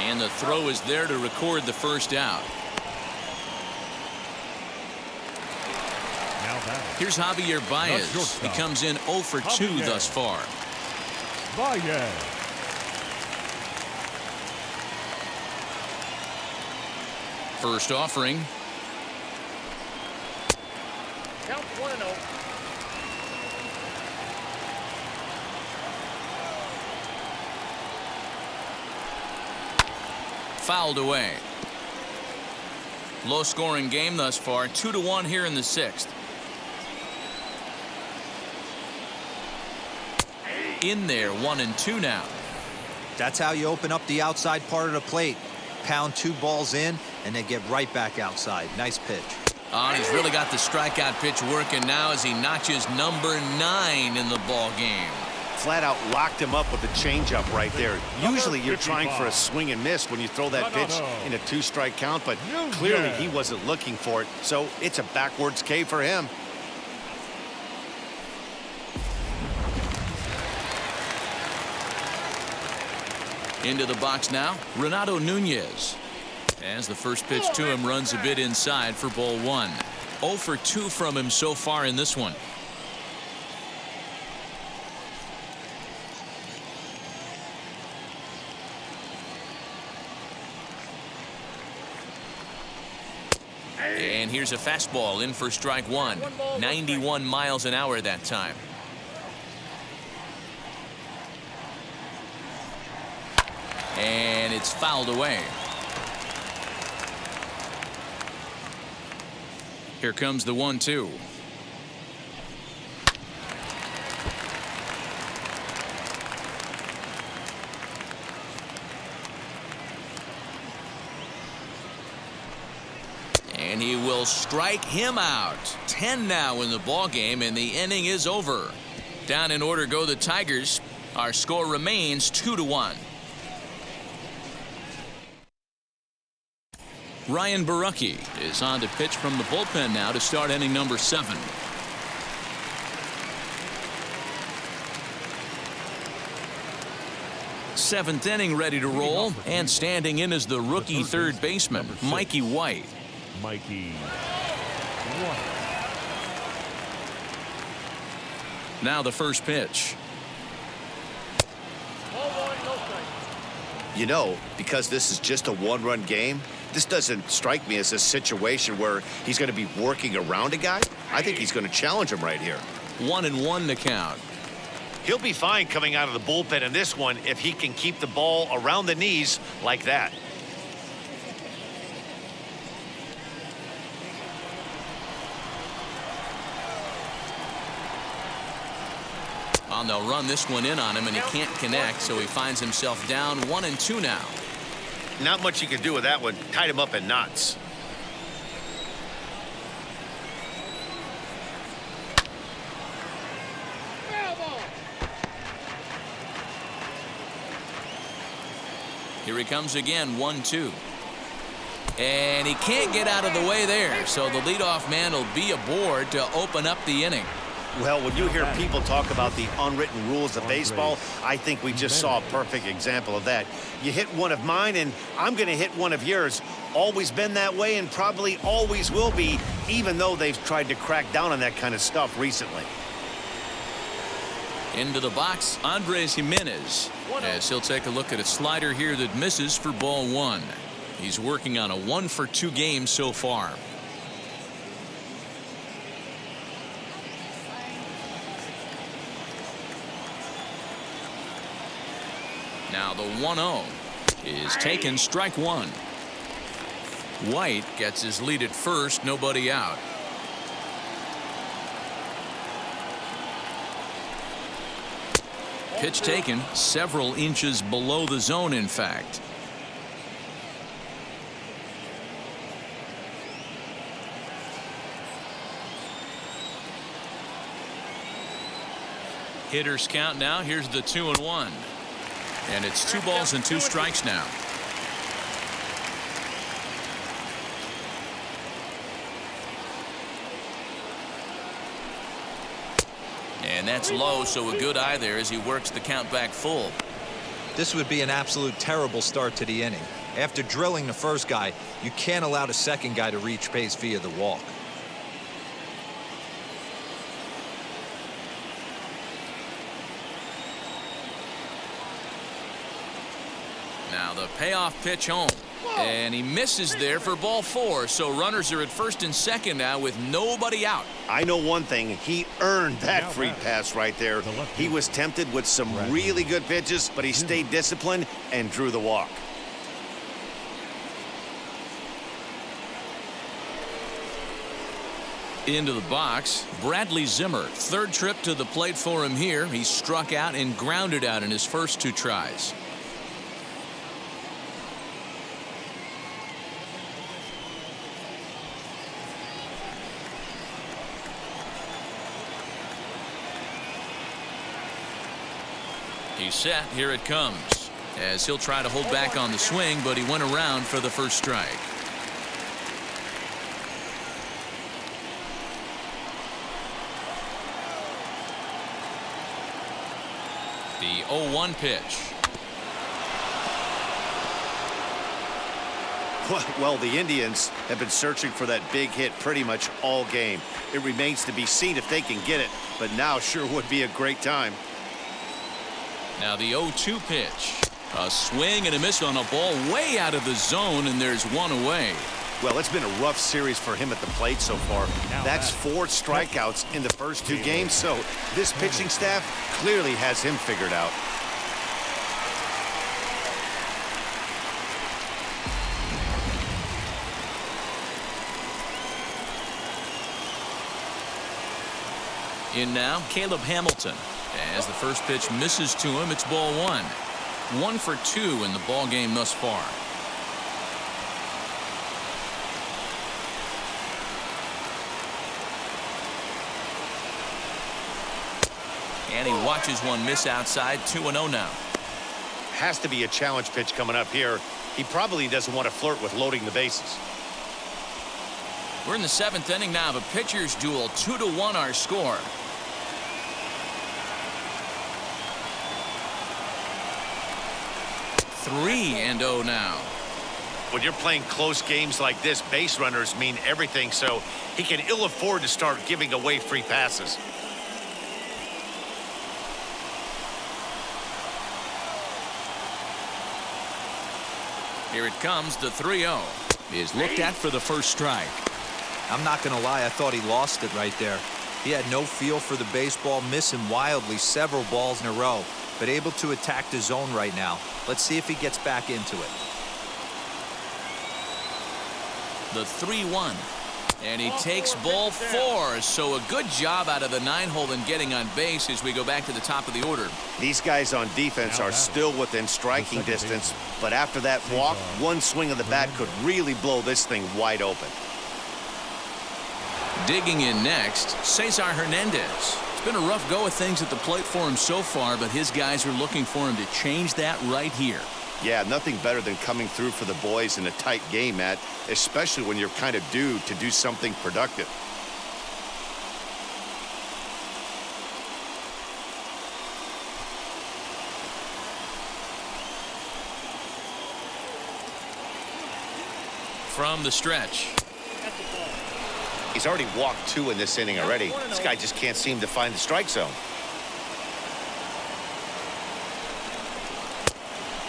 S1: And the throw is there to record the first out. Here's Javier Baez. He comes in 0 for 2 thus far.
S2: Reyes.
S1: First offering.
S6: Count 1-0.
S1: Fouled away. Low scoring game thus far. 2-1 here in the 6th. In there, 1-2 now.
S4: That's how you open up the outside part of the plate. Pound 2 balls in and then get right back outside. Nice pitch.
S1: Oh, he's really got the strikeout pitch working now as he notches number 9 in the ball game.
S3: Flat out locked him up with a changeup right there. Usually you're trying for a swing and miss when you throw that pitch in a 2-strike count, but clearly he wasn't looking for it, so it's a backwards K for him.
S1: Into the box now, Renato Nunez. As the first pitch to him runs a bit inside for ball 1. 0 for 2 from him so far in this one. And here's a fastball in for strike 1. 91 miles an hour that time. And it's fouled away. Here comes the 1-2. And he will strike him out. 10 now in the ball game, and the inning is over. Down in order go the Tigers. Our score remains 2-1. Ryan Barucki is on to pitch from the bullpen now to start inning number 7. Seventh inning ready to roll, and standing in is the rookie third baseman, Mikey White.
S2: Mikey
S1: Now the first pitch.
S3: You know, because this is just a one-run game, this doesn't strike me as a situation where he's going to be working around a guy. I think he's going to challenge him right here.
S1: 1-1 to count.
S3: He'll be fine coming out of the bullpen in this one if he can keep the ball around the knees like that.
S1: Well, they'll run this one in on him, and he can't connect, so he finds himself down 1-2 now.
S3: Not much you can do with that one. Tied him up in knots.
S1: Here he comes again, 1-2. And he can't get out of the way there, so the leadoff man will be aboard to open up the inning.
S3: Well, when you hear people talk about the unwritten rules of baseball, I think we just saw a perfect example of that. You hit one of mine, and I'm going to hit one of yours. Always been that way and probably always will be, even though they've tried to crack down on that kind of stuff recently.
S1: Into the box, Andres Gimenez, as he'll take a look at a slider here that misses for ball 1. He's working on a 1-for-2 game so far. Now the 1-0 is taken, strike 1. White gets his lead at first, nobody out. Pitch taken several inches below the zone, in fact. Hitters count now. Here's the 2-1. And it's 2 balls and 2 strikes now. And that's low, so a good eye there as he works the count back full.
S4: This would be an absolute terrible start to the inning. After drilling the first guy, you can't allow the second guy to reach base via the walk.
S1: Now the payoff pitch home. And he misses there for ball 4. So runners are at first and second now with nobody out.
S3: I know one thing. He earned that free pass right there. He was tempted with some really good pitches, but he stayed disciplined and drew the walk.
S1: Into the box, Bradley Zimmer. Third trip to the plate for him here. He struck out and grounded out in his first 2 tries. He's set. Here it comes. As he'll try to hold back on the swing, but he went around for the first strike. The 0-1 pitch.
S3: Well, the Indians have been searching for that big hit pretty much all game. It remains to be seen if they can get it, but now sure would be a great time.
S1: Now the 0-2 pitch. A swing and a miss on a ball way out of the zone, and there's 1 away.
S3: Well, it's been a rough series for him at the plate so far. That's 4 strikeouts in the first 2 games, so this pitching staff clearly has him figured out.
S1: In now, Caleb Hamilton. As the first pitch misses to him, it's ball 1. 1 for 2 in the ball game thus far. And he watches one miss outside. 2-0 now.
S3: Has to be a challenge pitch coming up here. He probably doesn't want to flirt with loading the bases.
S1: We're in the 7th inning now of a pitcher's duel. 2-1 our score.
S3: When you're playing close games like this, base runners mean everything, so he can ill afford to start giving away free passes.
S1: Here it comes, the 3-0 is looked at for the first strike.
S4: I'm not going to lie, I thought he lost it right there. He had no feel for the baseball, missing wildly several balls in a row, but able to attack the zone right now. Let's see if he gets back into it.
S1: The 3-1. And he takes ball 4. So a good job out of the 9-hole in getting on base as we go back to the top of the order.
S3: These guys on defense are still within striking distance, but after that walk, one swing of the bat could really blow this thing wide open.
S1: Digging in next, Cesar Hernandez. It's been a rough go of things at the plate for him so far, but his guys are looking for him to change that right here.
S3: Yeah, nothing better than coming through for the boys in a tight game, Matt, especially when you're kind of due to do something productive.
S1: From the stretch.
S3: He's already walked 2 in this inning already. This guy just can't seem to find the strike zone.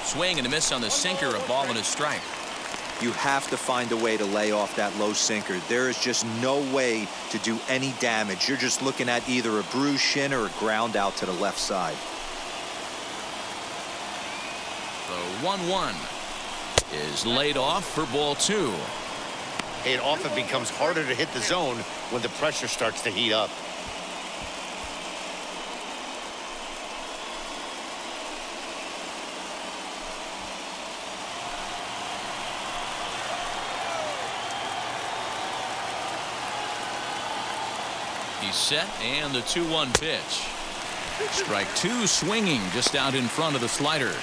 S1: Swing and a miss on the sinker, a ball and a strike.
S4: You have to find a way to lay off that low sinker. There is just no way to do any damage. You're just looking at either a bruised shin or a ground out to the left side.
S1: The 1-1 is laid off for ball 2.
S3: It often becomes harder to hit the zone when the pressure starts to heat up.
S1: He's set, and the 2-1 pitch. Strike 2 swinging just out in front of the slider.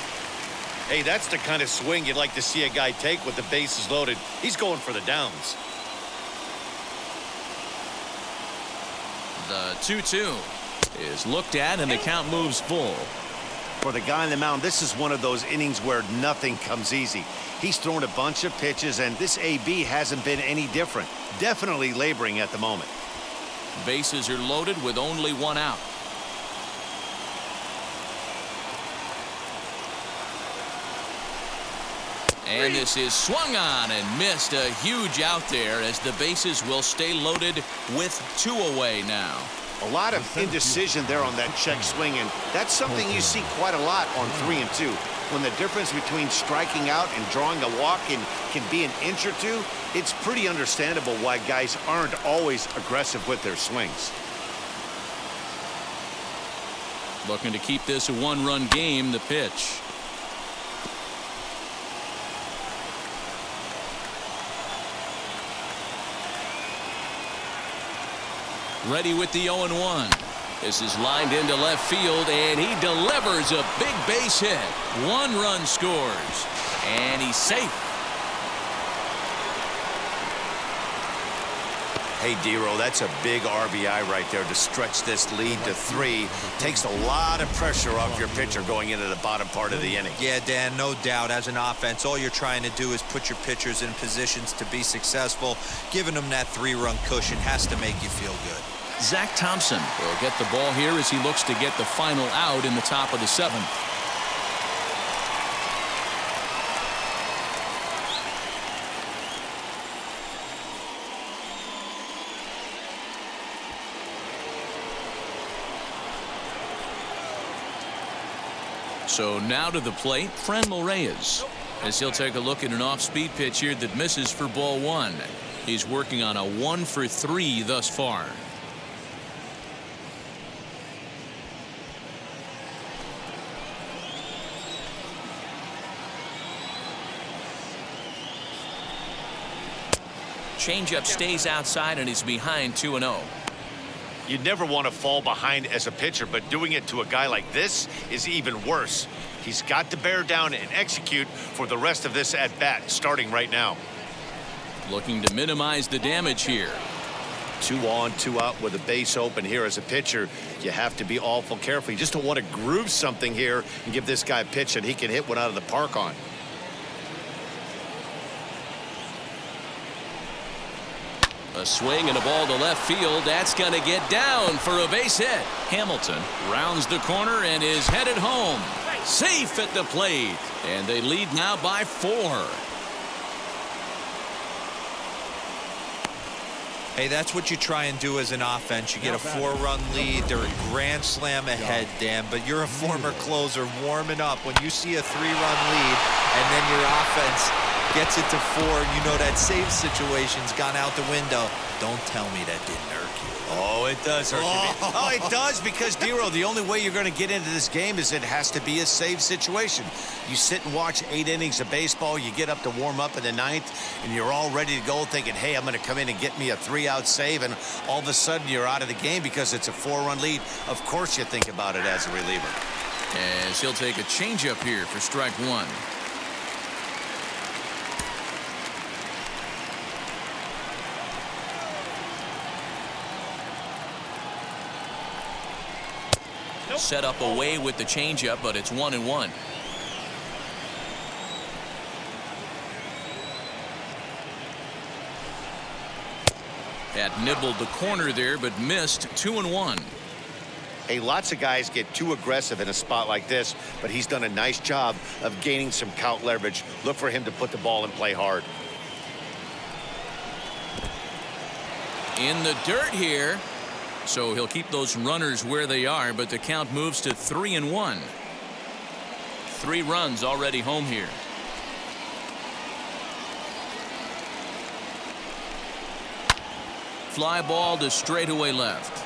S3: Hey, that's the kind of swing you'd like to see a guy take with the bases loaded. He's going for the downs.
S1: The 2-2 is looked at, and the count moves full.
S3: For the guy on the mound, this is one of those innings where nothing comes easy. He's thrown a bunch of pitches, and this AB hasn't been any different. Definitely laboring at the moment.
S1: Bases are loaded with only 1 out. And this is swung on and missed. A huge out there as the bases will stay loaded with 2 away now.
S3: A lot of indecision there on that check swing, and that's something you see quite a lot on 3 and 2. When the difference between striking out and drawing a walk can be an inch or 2, it's pretty understandable why guys aren't always aggressive with their swings.
S1: Looking to keep this a 1-run game, the pitch. Ready with the 0-1. This is lined into left field, and he delivers a big base hit. 1 run scores, and he's safe.
S3: Hey, Dero, that's a big RBI right there to stretch this lead to 3. Takes a lot of pressure off your pitcher going into the bottom part of the inning.
S4: Yeah, Dan, no doubt. As an offense, all you're trying to do is put your pitchers in positions to be successful. Giving them that 3-run cushion has to make you feel good.
S1: Zach Thompson will get the ball here as he looks to get the final out in the top of the 7th. So now to the plate, Franmil Reyes, as he'll take a look at an off-speed pitch here that misses for ball 1. He's working on a 1-for-3 thus far. Changeup stays outside, and he's behind 2-0.
S3: You'd never want to fall behind as a pitcher, but doing it to a guy like this is even worse. He's got to bear down and execute for the rest of this at-bat, starting right now.
S1: Looking to minimize the damage here.
S3: 2 on, 2 out with a base open here as a pitcher. You have to be awful careful. You just don't want to groove something here and give this guy a pitch that he can hit one out of the park on.
S1: A swing and a ball to left field. That's going to get down for a base hit. Hamilton rounds the corner and is headed home. Safe at the plate. And they lead now by 4.
S4: Hey, that's what you try and do as an offense. You get a 4-run lead. They're a grand slam ahead, Dan, but you're a former closer warming up. When you see a 3-run lead and then your offense gets it to 4, you know that save situation's gone out the window. Don't tell me that didn't irk you.
S3: Oh, it does hurt you. Oh, it does, because, Dero, the only way you're going to get into this game is it has to be a save situation. You sit and watch 8 innings of baseball, you get up to warm up in the 9th, and you're all ready to go thinking, hey, I'm going to come in and get me a 3-out save, and all of a sudden you're out of the game because it's a 4-run lead. Of course you think about it as a reliever.
S1: As he'll take a changeup here for strike 1. Set up away with the changeup, but it's 1-1. Had nibbled the corner there, but missed. 2-1.
S3: Hey, lots of guys get too aggressive in a spot like this, but he's done a nice job of gaining some count leverage. Look for him to put the ball in play hard.
S1: In the dirt here. So he'll keep those runners where they are, but the count moves to 3-1. 3 runs already home here. Fly ball to straightaway left.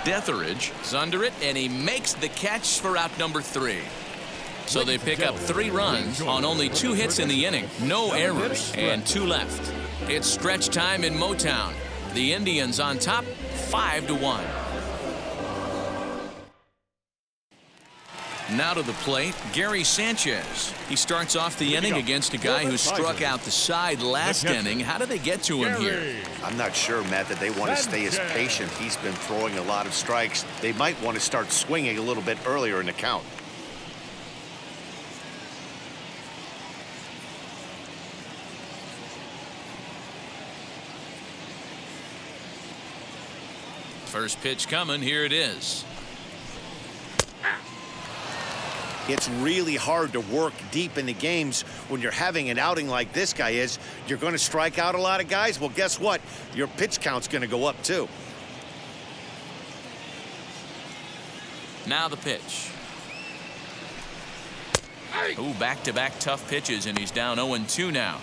S1: Detheridge is under it, and he makes the catch for out number 3. So they pick up 3 runs on only 2 hits in the inning. No errors, and 2 left. It's stretch time in Motown. The Indians on top, 5-1. Now to the plate, Gary Sanchez. He starts off the inning against a guy who struck out the side last inning. How did they get to him here?
S3: I'm not sure, Matt, that they want to stay as patient. He's been throwing a lot of strikes. They might want to start swinging a little bit earlier in the count.
S1: First pitch coming. Here it is.
S3: It's really hard to work deep in the games when you're having an outing like this guy is. You're going to strike out a lot of guys. Well, guess what? Your pitch count's going to go up, too.
S1: Now the pitch. Ooh, back-to-back tough pitches, and he's down 0-2 now.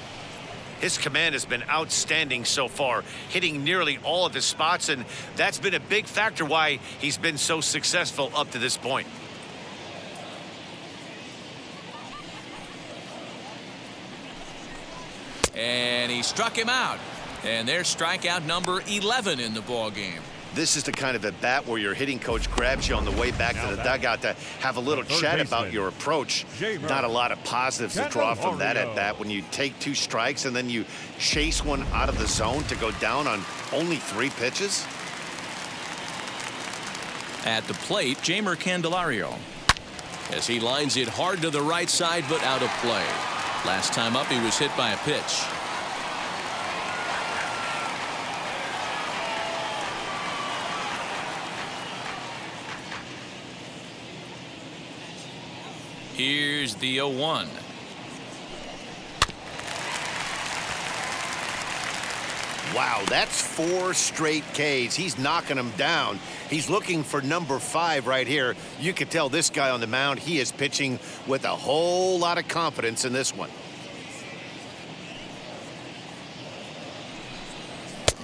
S3: His command has been outstanding so far, hitting nearly all of his spots, and that's been a big factor why he's been so successful up to this point.
S1: And he struck him out. And there's strikeout number 11 in the ball game.
S3: This is the kind of at bat where your hitting coach grabs you on the way back to the dugout to have a little chat about your approach. Not a lot of positives to draw from that at bat when you take 2 strikes and then you chase one out of the zone to go down on only 3 pitches.
S1: At the plate, Jeimer Candelario. As he lines it hard to the right side, but out of play. Last time up, he was hit by a pitch. Here's the 0-1.
S3: Wow, that's 4 straight Ks. He's knocking them down. He's looking for number 5 right here. You can tell this guy on the mound, he is pitching with a whole lot of confidence in this one.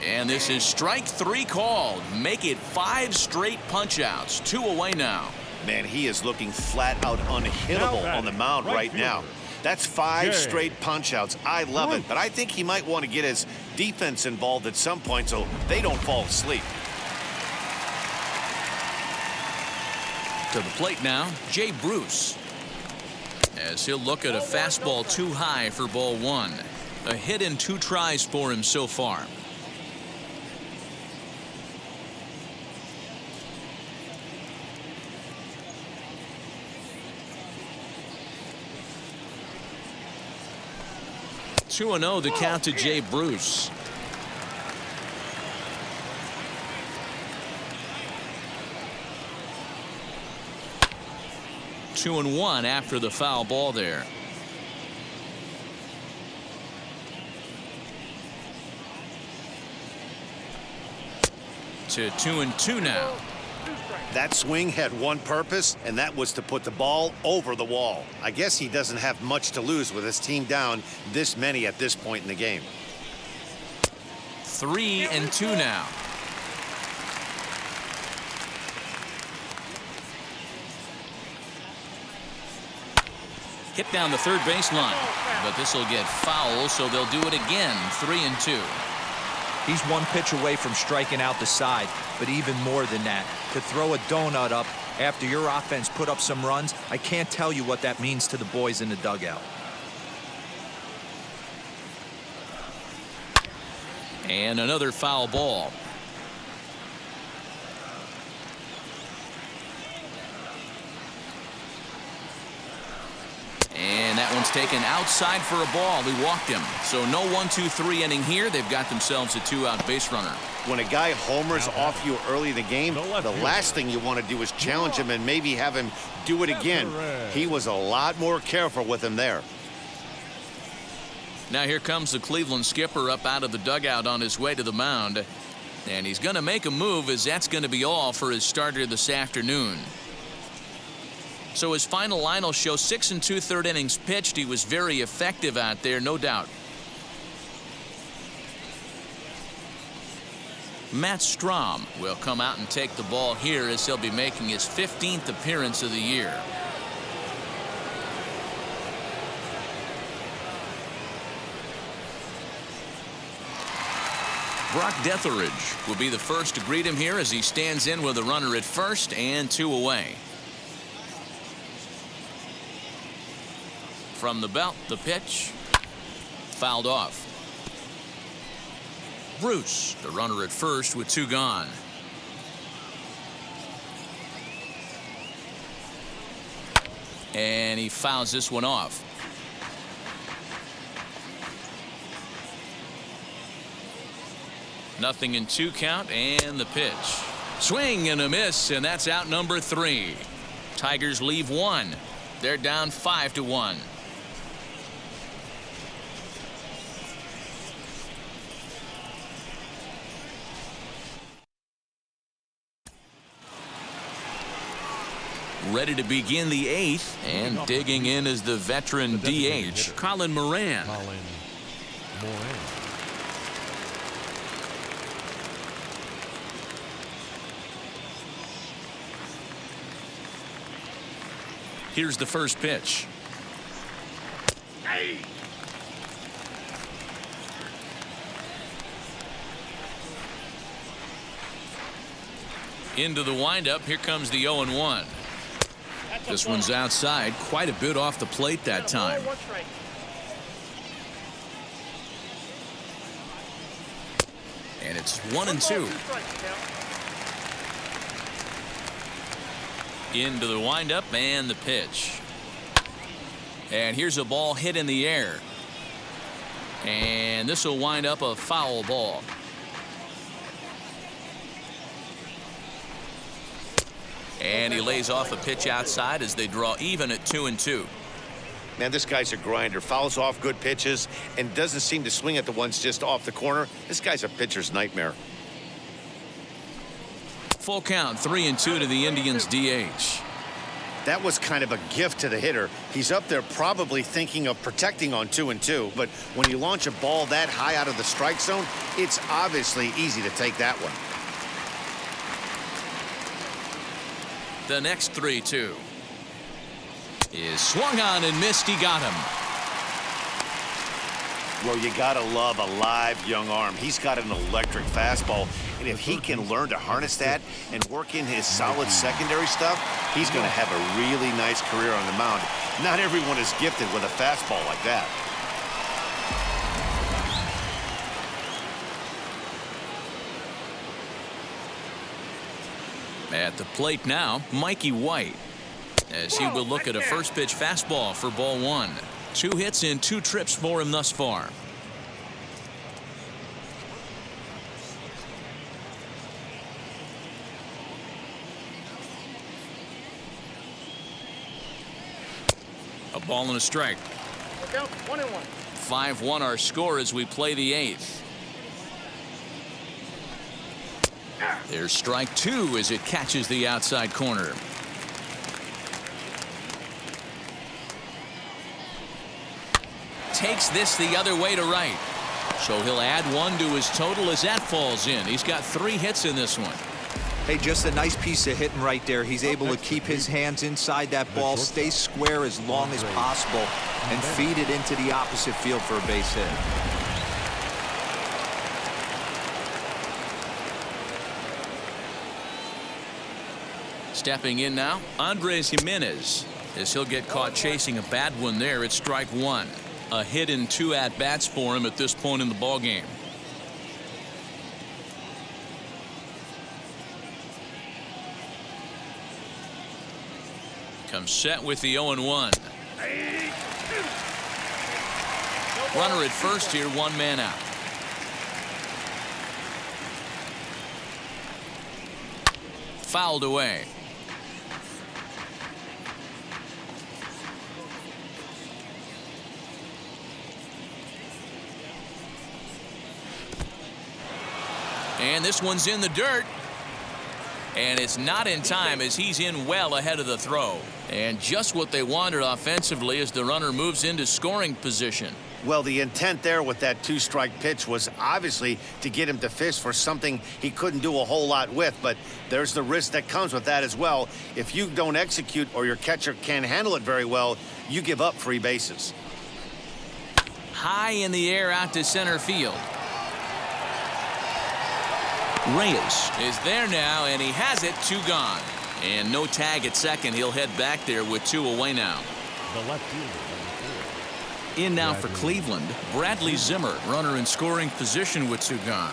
S1: And this is strike 3 called. Make it 5 straight punch-outs. 2 away now.
S3: Man, he is looking flat out unhittable on the mound right now. That's 5 straight punch-outs. I love it, but I think he might want to get his defense involved at some point so they don't fall asleep.
S1: To the plate now, Jay Bruce. As he'll look at a fastball too high for ball 1. A hit in 2 tries for him so far. (2-0) the count to Jay Bruce. 2-1 after the foul ball there. To 2-2 now.
S3: That swing had one purpose, and that was to put the ball over the wall. I guess he doesn't have much to lose with his team down this many at this point in the game.
S1: 3-2 now. Hit down the third baseline, but this will get foul, so they'll do it again. 3-2.
S4: He's one pitch away from striking out the side, but even more than that, to throw a donut up after your offense put up some runs, I can't tell you what that means to the boys in the dugout.
S1: And another foul ball. And that one's taken outside for a ball. He walked him. So no 1-2-3 inning here. They've got themselves a 2-out base runner.
S3: When a guy homers off you early in the game, the last thing you want to do is challenge him and maybe have him do it again. He was a lot more careful with him there.
S1: Now here comes the Cleveland skipper up out of the dugout on his way to the mound. And he's going to make a move, as that's going to be all for his starter this afternoon. So his final line will show 6 2/3 innings pitched. He was very effective out there, no doubt. Matt Strom will come out and take the ball here, as he'll be making his 15th appearance of the year. Brock Detheridge will be the first to greet him here as he stands in with a runner at first and 2 away. From the belt, the pitch. Fouled off. Bruce, the runner at first with 2 gone. And he fouls this one off. Nothing in 2 count, and the pitch. Swing and a miss, and that's out number 3. Tigers leave 1. They're down 5-1. Ready to begin the 8th, and digging in is the veteran DH, Colin Moran. Here's the first pitch. Into the windup. Here comes the 0-1. This one's outside, quite a bit off the plate that time. And it's 1-2. Into the windup and the pitch. And here's a ball hit in the air. And this will wind up a foul ball. And he lays off a pitch outside as they draw even at 2-2.
S3: Man, this guy's a grinder. Fouls off good pitches and doesn't seem to swing at the ones just off the corner. This guy's a pitcher's nightmare.
S1: Full count, 3-2 to the Indians DH.
S3: That was kind of a gift to the hitter. He's up there probably thinking of protecting on 2-2, but when you launch a ball that high out of the strike zone, it's obviously easy to take that one.
S1: The next 3-2 is swung on and missed. He got him.
S3: Well, you gotta love a live young arm. He's got an electric fastball, and if he can learn to harness that and work in his solid secondary stuff, he's gonna have a really nice career on the mound. Not everyone is gifted with a fastball like that.
S1: At the plate now, Mikey White, as he will look at a first pitch fastball for ball 1. 2 hits in 2 trips for him thus far. A ball and a strike.
S6: Look out, 1-1.
S1: 5-1 our score as we play the 8th. There's strike 2 as it catches the outside corner. Takes this the other way to right. So he'll add 1 to his total as that falls in. He's got 3 hits in this one.
S4: Hey, just a nice piece of hitting right there. He's able to keep his hands inside that ball, stay square as long as possible, and feed it into the opposite field for a base hit.
S1: Stepping in now, Andres Jimenez, as he'll get caught chasing a bad one there. It's strike 1. A hit in 2 at-bats for him at this point in the ballgame. Comes set with the 0-1. Runner at first here, 1 man out. Fouled away. And this one's in the dirt. And it's not in time as he's in well ahead of the throw. And just what they wanted offensively as the runner moves into scoring position.
S3: Well, the intent there with that 2-strike pitch was obviously to get him to fish for something he couldn't do a whole lot with, but there's the risk that comes with that as well. If you don't execute or your catcher can't handle it very well, you give up free bases.
S1: High in the air out to center field. Reyes is there now, and he has it. 2 gone. And no tag at second. He'll head back there with 2 away now.
S2: The left fielder.
S1: In now for Cleveland, Bradley Zimmer, runner in scoring position with 2 gone.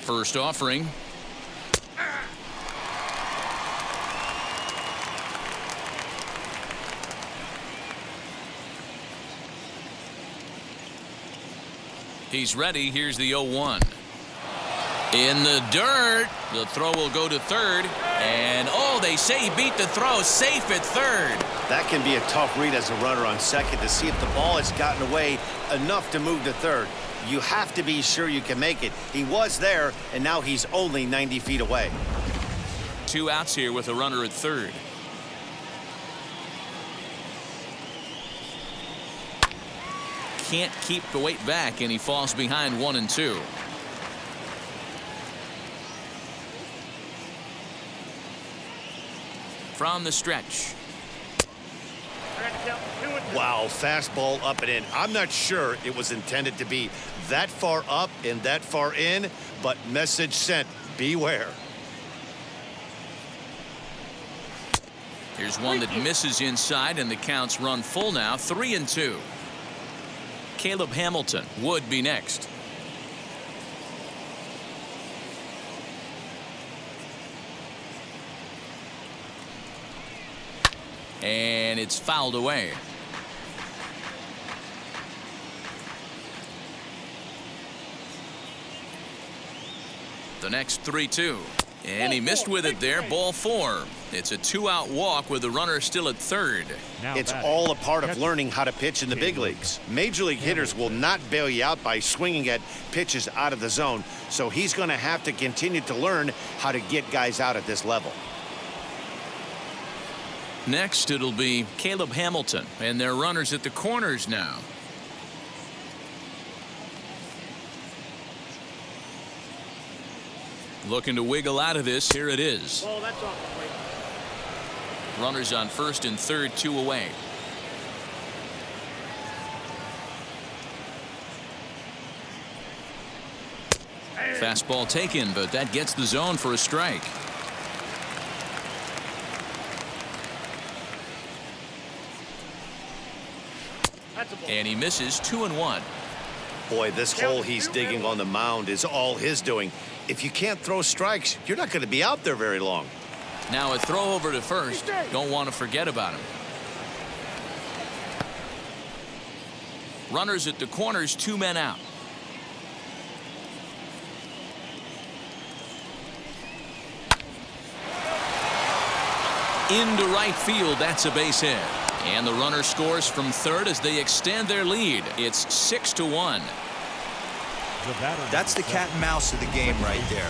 S1: First offering. He's ready. Here's the 0-1. In the dirt. The throw will go to third. And, oh, they say he beat the throw. Safe at third.
S3: That can be a tough read as a runner on second to see if the ball has gotten away enough to move to third. You have to be sure you can make it. He was there, and now he's only 90 feet away.
S1: 2 outs here with a runner at third. Can't keep the weight back, and he falls behind 1 and 2. From the stretch.
S3: Wow, fastball up and in. I'm not sure it was intended to be that far up and that far in, but message sent, beware.
S1: Here's one that misses inside, and the count's run full now. 3 and 2. Caleb Hamilton would be next. And it's fouled away. The next 3-2. And he missed with it there. Ball 4. It's a 2-out walk with the runner still at third.
S3: It's all a part of learning how to pitch in the big leagues. Major league hitters will not bail you out by swinging at pitches out of the zone. So he's going to have to continue to learn how to get guys out at this level.
S1: Next, it'll be Caleb Hamilton, and their runners at the corners now. Looking to wiggle out of this. Here it is.
S6: Oh, that's off the plate.
S1: Runners on first and third, 2 away. Fastball taken, but that gets the zone for a strike. And he misses. 2-1.
S3: Boy, this hole he's digging on the mound is all his doing. If you can't throw strikes, you're not going to be out there very long.
S1: Now a throw over to first. Don't want to forget about him. Runners at the corners, 2 men out. into right field. That's a base hit. And the runner scores from third as they extend their lead. It's 6-1.
S4: That's the cat and mouse of the game right there.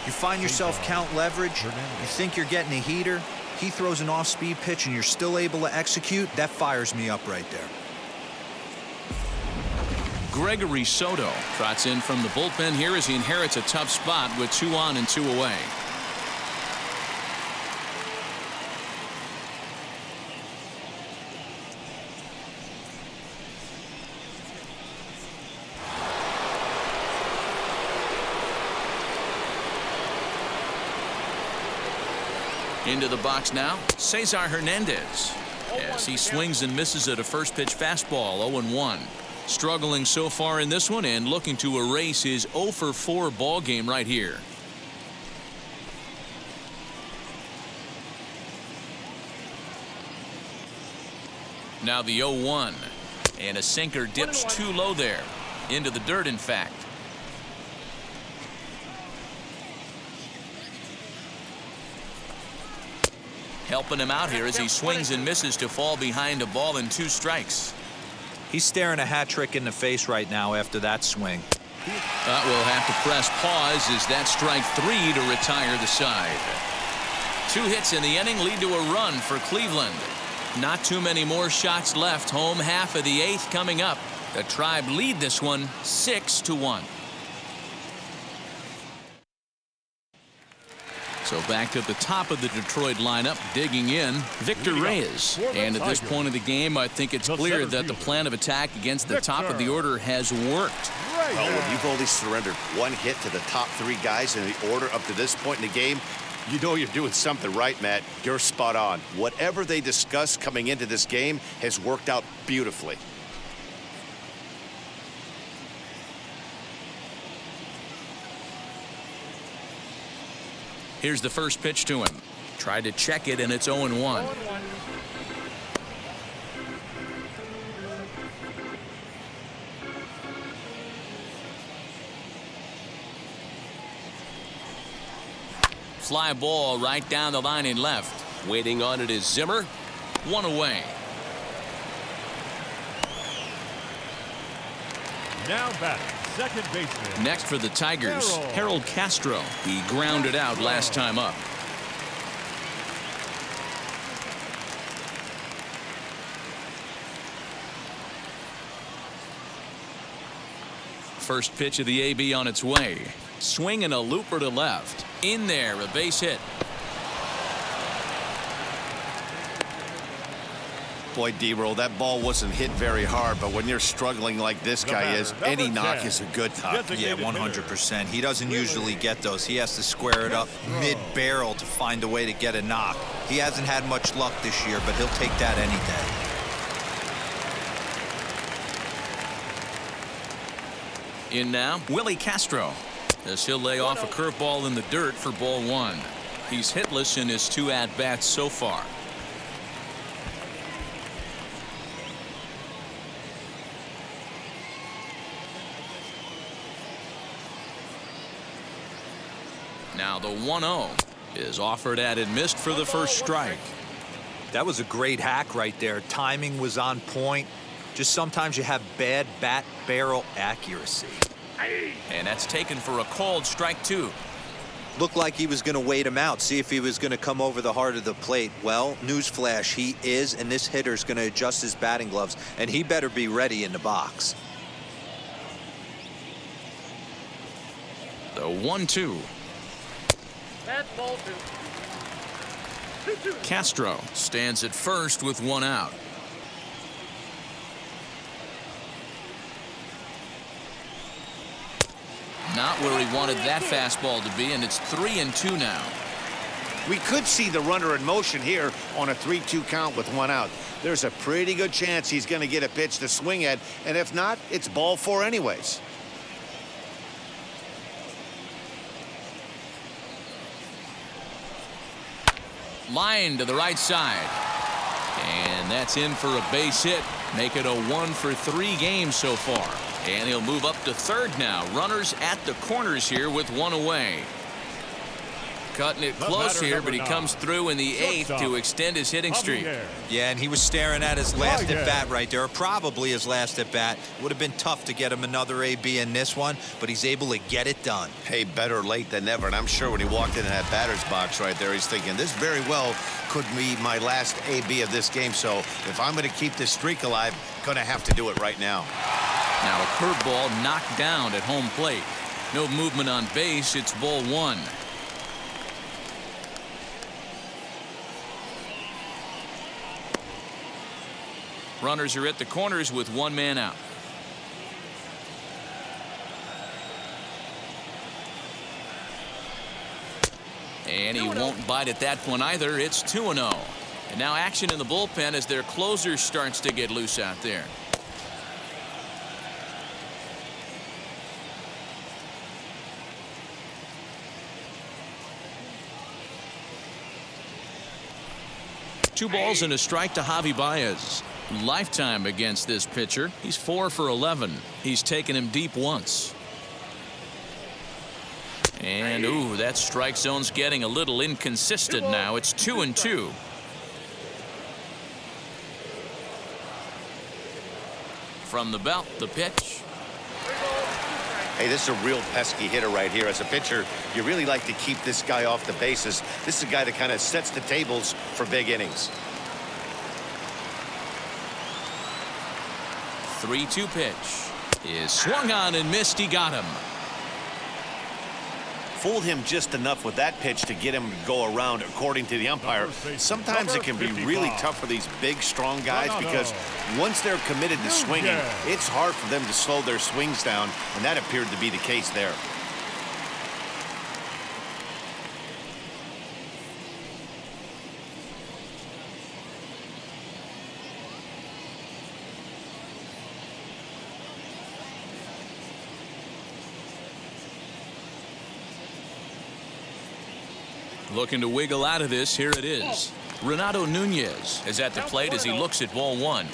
S4: You find yourself count leverage, you think you're getting a heater, he throws an off-speed pitch and you're still able to execute. That fires me up right there.
S1: Gregory Soto trots in from the bullpen here as he inherits a tough spot with 2 on and 2 away. Into the box now, Cesar Hernandez, as he swings and misses at a first pitch fastball. 0-1. Struggling so far in this one and looking to erase his 0-for-4 ball game right here. Now the 0-1, and a sinker dips too low there, into the dirt in fact. Helping him out here as he swings and misses to fall behind a ball and 2 strikes.
S4: He's staring a hat trick in the face right now after that swing.
S1: We'll have to press pause as that strike 3 to retire the side. 2 hits in the inning lead to a run for Cleveland. Not too many more shots left. Home half of the 8th coming up. The Tribe lead this one 6-1. So back to the top of the Detroit lineup, digging in, Victor Reyes. And at this point of the game, I think it's clear that the plan of attack against the top of the order has worked.
S3: Well, when you've only surrendered 1 hit to the top 3 guys in the order up to this point in the game, you know you're doing something right, Matt. You're spot on. Whatever they discussed coming into this game has worked out beautifully.
S1: Here's the first pitch to him. Tried to check it, and it's 0-1. Fly ball right down the line and left.
S8: Waiting on it is Zimmer.
S1: 1 away.
S2: Now batting, second baseman.
S1: Next for the Tigers, Harold Castro. He grounded out last time up. First pitch of the AB on its way. Swing and a looper to left. In there, a base hit.
S3: Boy, D-Roll, that ball wasn't hit very hard, but when you're struggling like this guy is, any knock is a good knock.
S4: Yeah, 100%. He doesn't usually get those. He has to square it up mid-barrel to find a way to get a knock. He hasn't had much luck this year, but he'll take that any day.
S1: In now, Willy Castro, as he'll lay off a curveball in the dirt for ball 1. He's hitless in his 2 at-bats so far. Now the 1-0 is offered at and missed for the first strike.
S4: That was a great hack right there. Timing was on point. Just sometimes you have bad bat barrel accuracy.
S1: And that's taken for a called strike 2.
S4: Looked like he was going to wait him out, see if he was going to come over the heart of the plate. Well, newsflash, he is, and this hitter's going to adjust his batting gloves, and he better be ready in the box.
S1: The 1-2.
S6: That's ball 2.
S1: Castro stands at first with 1 out. Not where he wanted that fastball to be, and it's 3-2 now.
S3: We could see the runner in motion here on a 3-2 count with 1 out. There's a pretty good chance he's going to get a pitch to swing at, and if not, it's ball 4 anyways.
S1: Line to the right side. And that's in for a base hit. Make it a 1-for-3 game so far. And he'll move up to third now. Runners at the corners here with 1 away. Cutting it close here, but he comes through in the 8th to extend his hitting streak.
S4: Yeah, and he was staring at his last at-bat right there, or probably his last at-bat. Would have been tough to get him another AB in this one, but he's able to get it done.
S5: Hey, better late than never. And I'm sure when he walked into that batter's box right there, he's thinking, this very well could be my last AB of this game. So if I'm going to keep this streak alive, going to have to do it right now.
S1: Now a curveball knocked down at home plate. No movement on base. It's ball 1. Runners are at the corners with one man out. And he won't bite at that one either. It's 2-0. And now action in the bullpen as their closer starts to get loose out there. Two balls and a strike to Javi Baez. Lifetime against this pitcher. He's 4 for 11. He's taken him deep once. And ooh, that strike zone's getting a little inconsistent now. It's 2-2. From the belt, the pitch.
S3: Hey, this is a real pesky hitter right here. As a pitcher, you really like to keep this guy off the bases. This is a guy that kind of sets the tables for big innings.
S1: 3-2 pitch is swung on and missed. He got him.
S3: Fooled him just enough with that pitch to get him to go around, according to the umpire. Sometimes it can be really tough for these big, strong guys because once they're committed to swinging, it's hard for them to slow their swings down, and that appeared to be the case there.
S1: Looking to wiggle out of this. Here it is. Renato Nunez is at the plate as he looks at ball 1.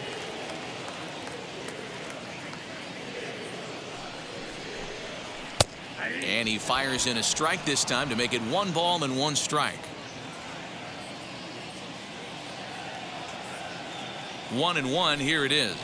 S1: And he fires in a strike this time to make it 1 ball and 1 strike. 1-1. Here it is.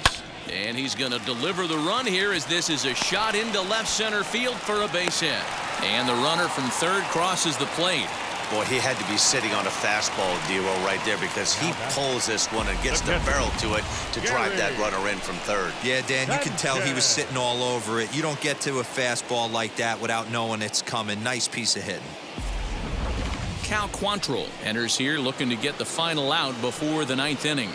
S1: And he's going to deliver the run here as this is a shot into left center field for a base hit. And the runner from third crosses the plate.
S3: Boy, he had to be sitting on a fastball, Dero, right there, because he pulls this one and gets the barrel to it to drive that runner in from third.
S4: Yeah, Dan, you can tell he was sitting all over it. You don't get to a fastball like that without knowing it's coming. Nice piece of hitting.
S1: Cal Quantrill enters here looking to get the final out before the 9th inning.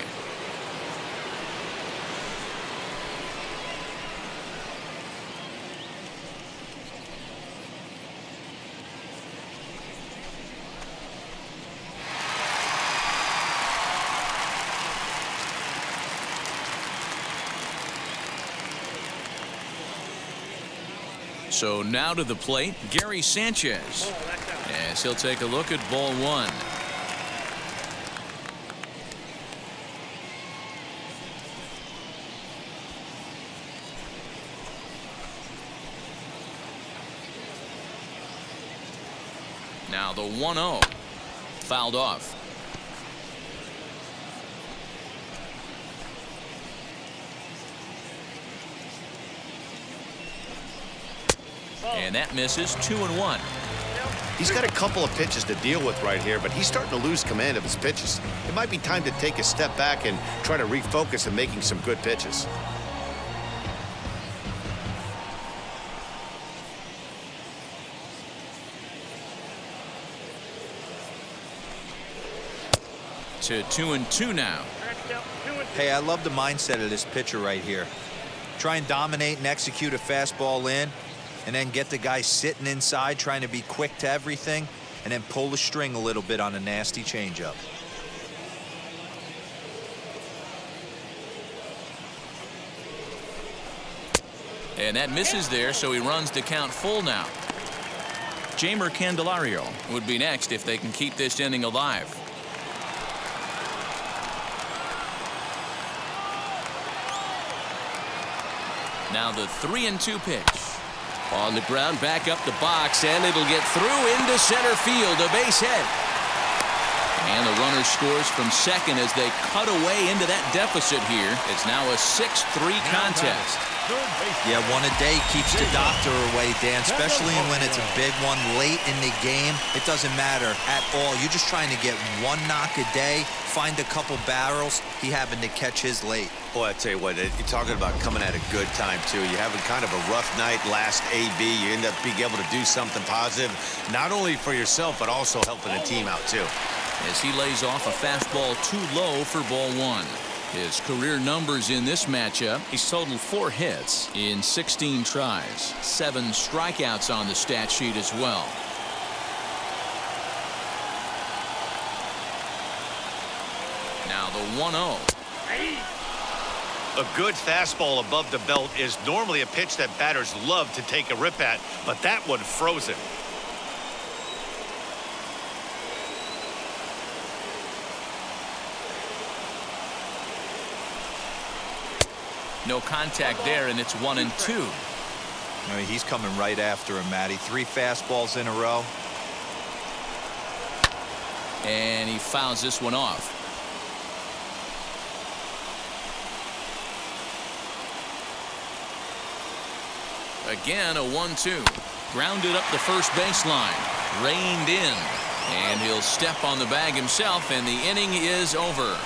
S1: So now to the plate, Gary Sanchez. As he'll take a look at ball 1. Now the 1-0. Fouled off. And that misses. 2-1.
S3: He's got a couple of pitches to deal with right here, but he's starting to lose command of his pitches. It might be time to take a step back and try to refocus on making some good pitches.
S1: To 2-2 now.
S4: Hey, I love the mindset of this pitcher right here. Try and dominate and execute a fastball in, and then get the guy sitting inside trying to be quick to everything, and then pull the string a little bit on a nasty changeup.
S1: And that misses there, so he runs the count full now. Jeimer Candelario would be next if they can keep this inning alive. Now the 3-2 pitch. On the ground, back up the box, and it'll get through into center field, a base hit. And the runner scores from second as they cut away into that deficit here. It's now a 6-3 contest.
S4: Yeah, one a day keeps the doctor away, Dan, especially when it's a big one late in the game. It doesn't matter at all. You're just trying to get one knock a day, find a couple barrels. He happened to catch his late.
S5: Boy, I tell you what, you're talking about coming at a good time, too. You're having kind of a rough night last AB. You end up being able to do something positive, not only for yourself, but also helping the team out, too.
S1: As he lays off a fastball too low for ball one. His career numbers in this matchup, he's totaled 4 hits in 16 tries, 7 strikeouts on the stat sheet as well. Now the 1-0.
S3: A good fastball above the belt is normally a pitch that batters love to take a rip at, but that one froze him.
S1: No contact there, and it's 1-2.
S4: I mean, he's coming right after him, Matty. 3 fastballs in a row.
S1: And he fouls this one off. Again, a 1-2. Grounded up the first baseline. Reined in. And he'll step on the bag himself, and the inning is over.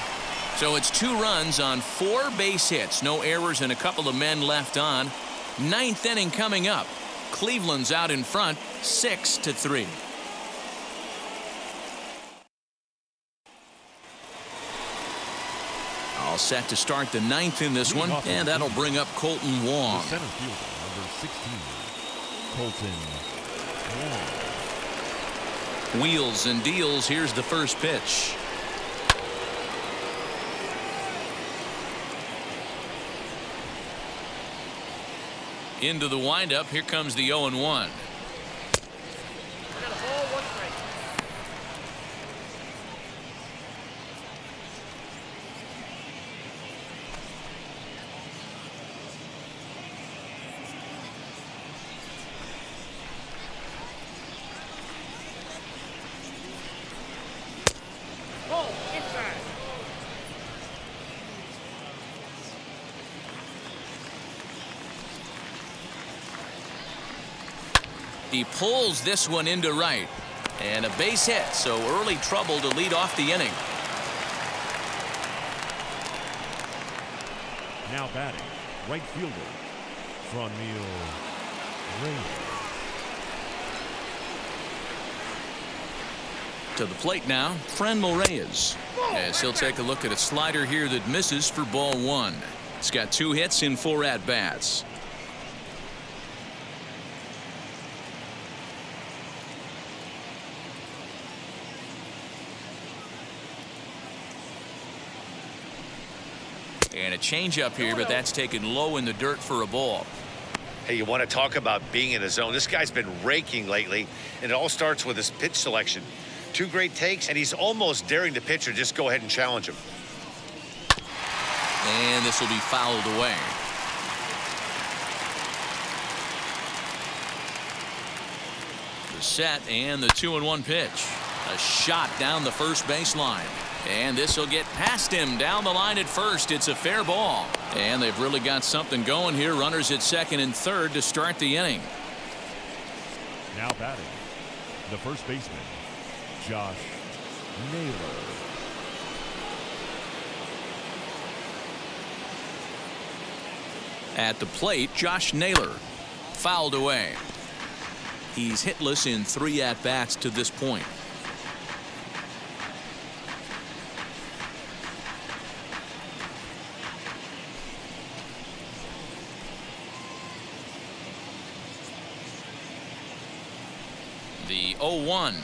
S1: So it's 2 runs on 4 base hits. No errors and a couple of men left on. 9th inning coming up. Cleveland's out in front, 6-3. All set to start the 9th in this one, and that'll bring up Colton Wong.
S2: Center fielder, number 16, Colton Wong.
S1: Wheels and deals. Here's the first pitch. Into the windup. Here comes the 0-1. He pulls this one into right, and a base hit, so early trouble to lead off the inning.
S2: Now batting, right fielder, Reyes.
S1: To the plate now, Reyes, as he'll take a look at a slider here that misses for ball 1. It's got 2 hits in 4 at-bats. And a changeup here, but that's taken low in the dirt for a ball.
S3: Hey, you want to talk about being in the zone? This guy's been raking lately, and it all starts with his pitch selection. 2 great takes, and he's almost daring the pitcher just go ahead and challenge him.
S1: And this will be fouled away. The set and the 2-1 pitch. A shot down the first baseline. And this will get past him down the line at first. It's a fair ball. And they've really got something going here. Runners at second and third to start the inning.
S2: Now batting, the first baseman, Josh Naylor.
S1: At the plate, Josh Naylor. Fouled away. He's hitless in 3 at-bats to this point. The 0-1.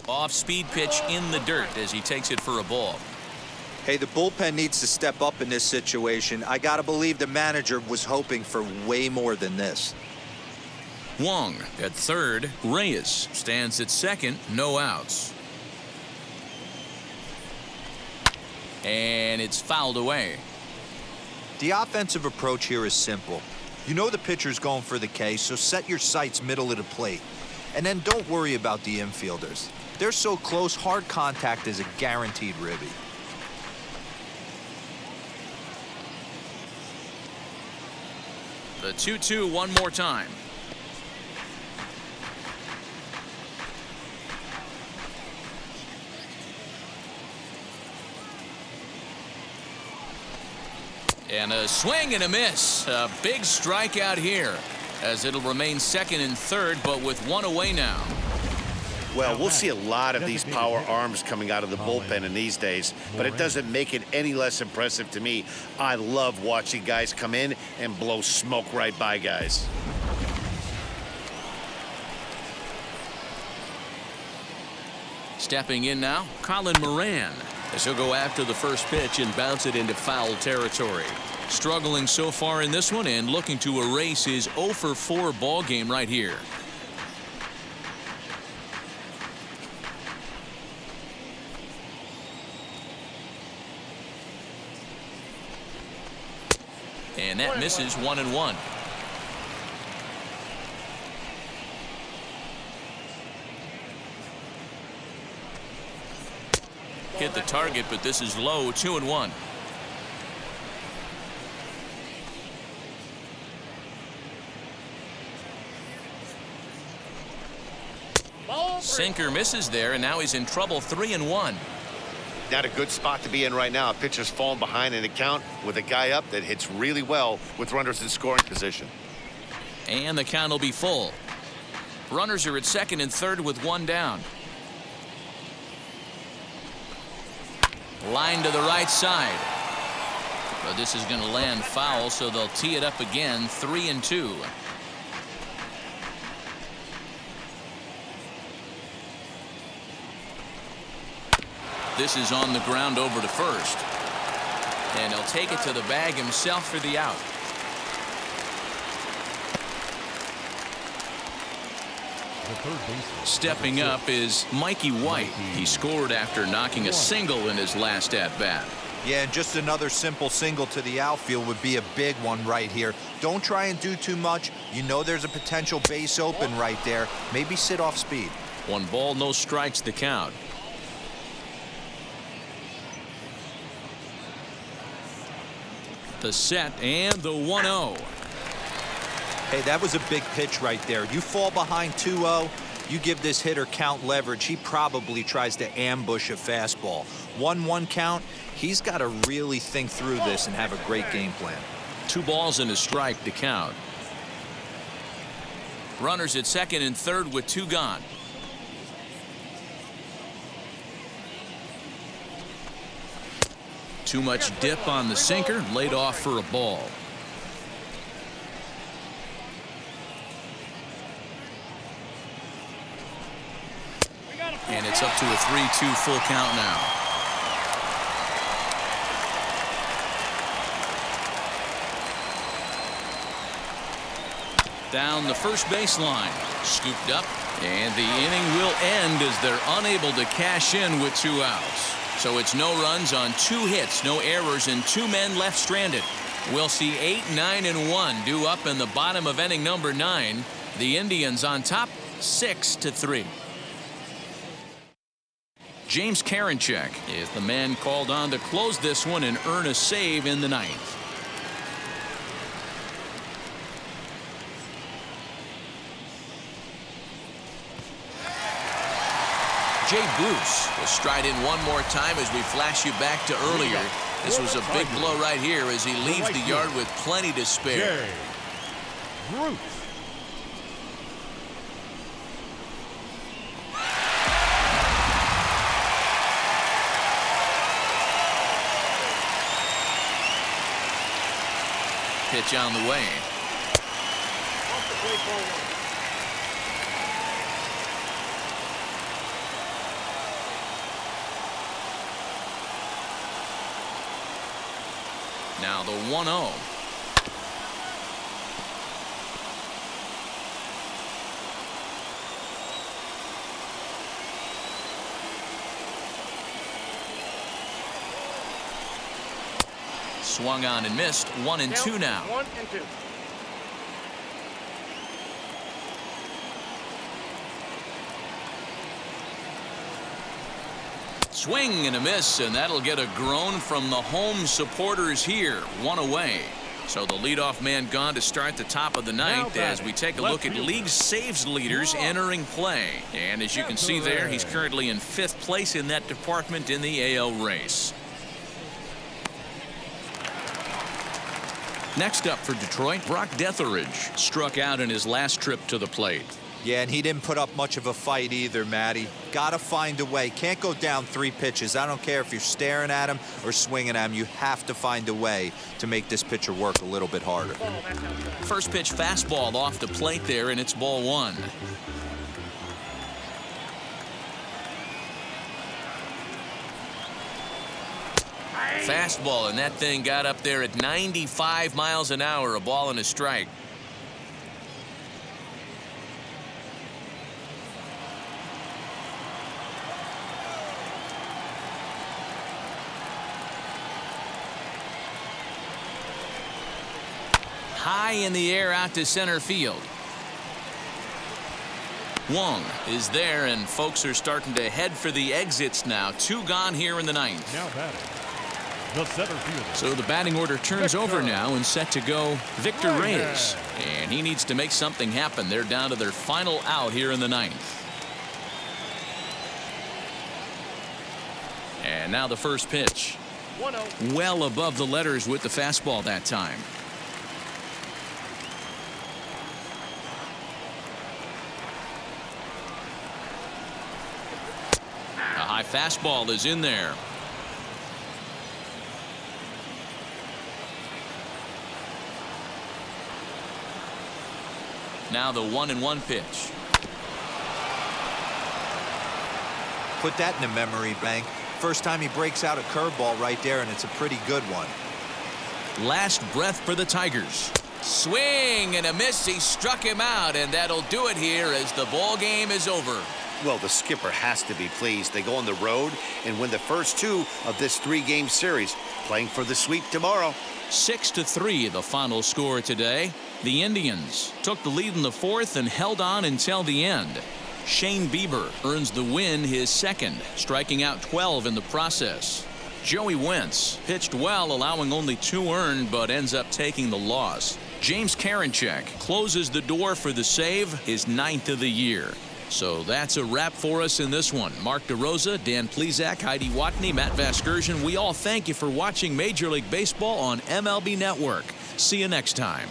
S1: Off-speed pitch in the dirt as he takes it for a ball.
S4: Hey, the bullpen needs to step up in this situation. I got to believe the manager was hoping for way more than this.
S1: Wong at third. Reyes stands at second. No outs. And it's fouled away.
S4: The offensive approach here is simple. You know the pitcher's going for the K, so set your sights middle of the plate. And then don't worry about the infielders. They're so close, hard contact is a guaranteed ribby.
S1: The 2-2 one more time. And a swing and a miss. A big strikeout here, as it'll remain second and third, but with one away now.
S3: Well, we'll see a lot of these power arms coming out of the bullpen in these days, but it doesn't make it any less impressive to me. I love watching guys come in and blow smoke right by guys.
S1: Stepping in now, Colin Moran, as he'll go after the first pitch and bounce it into foul territory. Struggling so far in this one and looking to erase his 0-for-4 ball game right here. And that misses 1-1. Hit the target, but this is low. 2-1. Sinker misses there, and now he's in trouble. 3-1.
S3: Not a good spot to be in right now. A pitcher's falling behind in the count with a guy up that hits really well with runners in scoring position.
S1: And the count will be full. Runners are at second and third with one down. Line to the right side. But this is going to land foul, so they'll tee it up again. 3-2. This is on the ground over to first. And he'll take it to the bag himself for the out. Stepping up is Mikey White. He scored after knocking a single in his last at-bat.
S4: Yeah, and just another simple single to the outfield would be a big one right here. Don't try and do too much. You know there's a potential base open right there. Maybe sit off speed.
S1: 1 ball, no strikes, the count. The set and the 1-0.
S4: Hey, that was a big pitch right there. You fall behind 2-0, you give this hitter count leverage. He probably tries to ambush a fastball. 1-1 count. He's got to really think through this and have a great game plan.
S1: 2 balls and a strike to count. Runners at second and third with 2 gone. Too much dip on the sinker, laid off for a ball. And it's up to a 3-2 full count now. Down the first baseline, scooped up, and the inning will end as they're unable to cash in with 2 outs. So it's no runs on 2 hits, no errors, and 2 men left stranded. We'll see 8, 9, and 1 due up in the bottom of inning number 9. The Indians on top, 6-3. James Karinchak is the man called on to close this one and earn a save in the 9th. Jay Bruce will stride in one more time as we flash you back to earlier. This was a big blow right here as he leaves the yard with plenty to spare.
S2: Jay Bruce.
S1: Pitch on the way. Now the 1-0. Swung on and missed. 1-2 now.
S6: 1-2.
S1: Swing and a miss, and that'll get a groan from the home supporters here. 1 away. So the leadoff man gone to start the top of the ninth as we take a look at league saves leaders entering play. And as you can see there, he's currently in 5th place in that department in the AL race. Next up for Detroit, Brock Detheridge struck out in his last trip to the plate.
S4: Yeah, and he didn't put up much of a fight either, Matty. Gotta find a way. Can't go down 3 pitches. I don't care if you're staring at him or swinging at him. You have to find a way to make this pitcher work a little bit harder.
S1: First pitch fastball off the plate there, and it's ball 1. Fastball, and that thing got up there at 95 miles an hour, a ball and a strike. High in the air out to center field. Wong is there, and folks are starting to head for the exits now. 2 gone here in the 9th.
S2: Now batting, the center fielder.
S1: So the batting order turns over now and set to go Victor Reyes. And he needs to make something happen. They're down to their final out here in the 9th. And now the first pitch.
S6: 1-0.
S1: Well above the letters with the fastball that time. A high fastball is in there. Now the 1-1 pitch.
S4: Put that in a memory bank. First time he breaks out a curveball right there, and it's a pretty good one.
S1: Last breath for the Tigers. Swing and a miss. He struck him out, and that'll do it here as the ball game is over.
S3: Well, the skipper has to be pleased. They go on the road and win the first 2 of this 3-game series, playing for the sweep tomorrow.
S1: 6-3 the final score today. The Indians took the lead in the 4th and held on until the end. Shane Bieber earns the win, his 2nd, striking out 12 in the process. Joey Wentz pitched well, allowing only 2 earned, but ends up taking the loss. James Karinchak closes the door for the save, his 9th of the year. So that's a wrap for us in this one. Mark DeRosa, Dan Plesac, Heidi Watney, Matt Vasgersian. We all thank you for watching Major League Baseball on MLB Network. See you next time.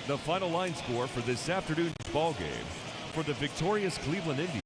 S2: The final line score for this afternoon's ball game for the victorious Cleveland Indians.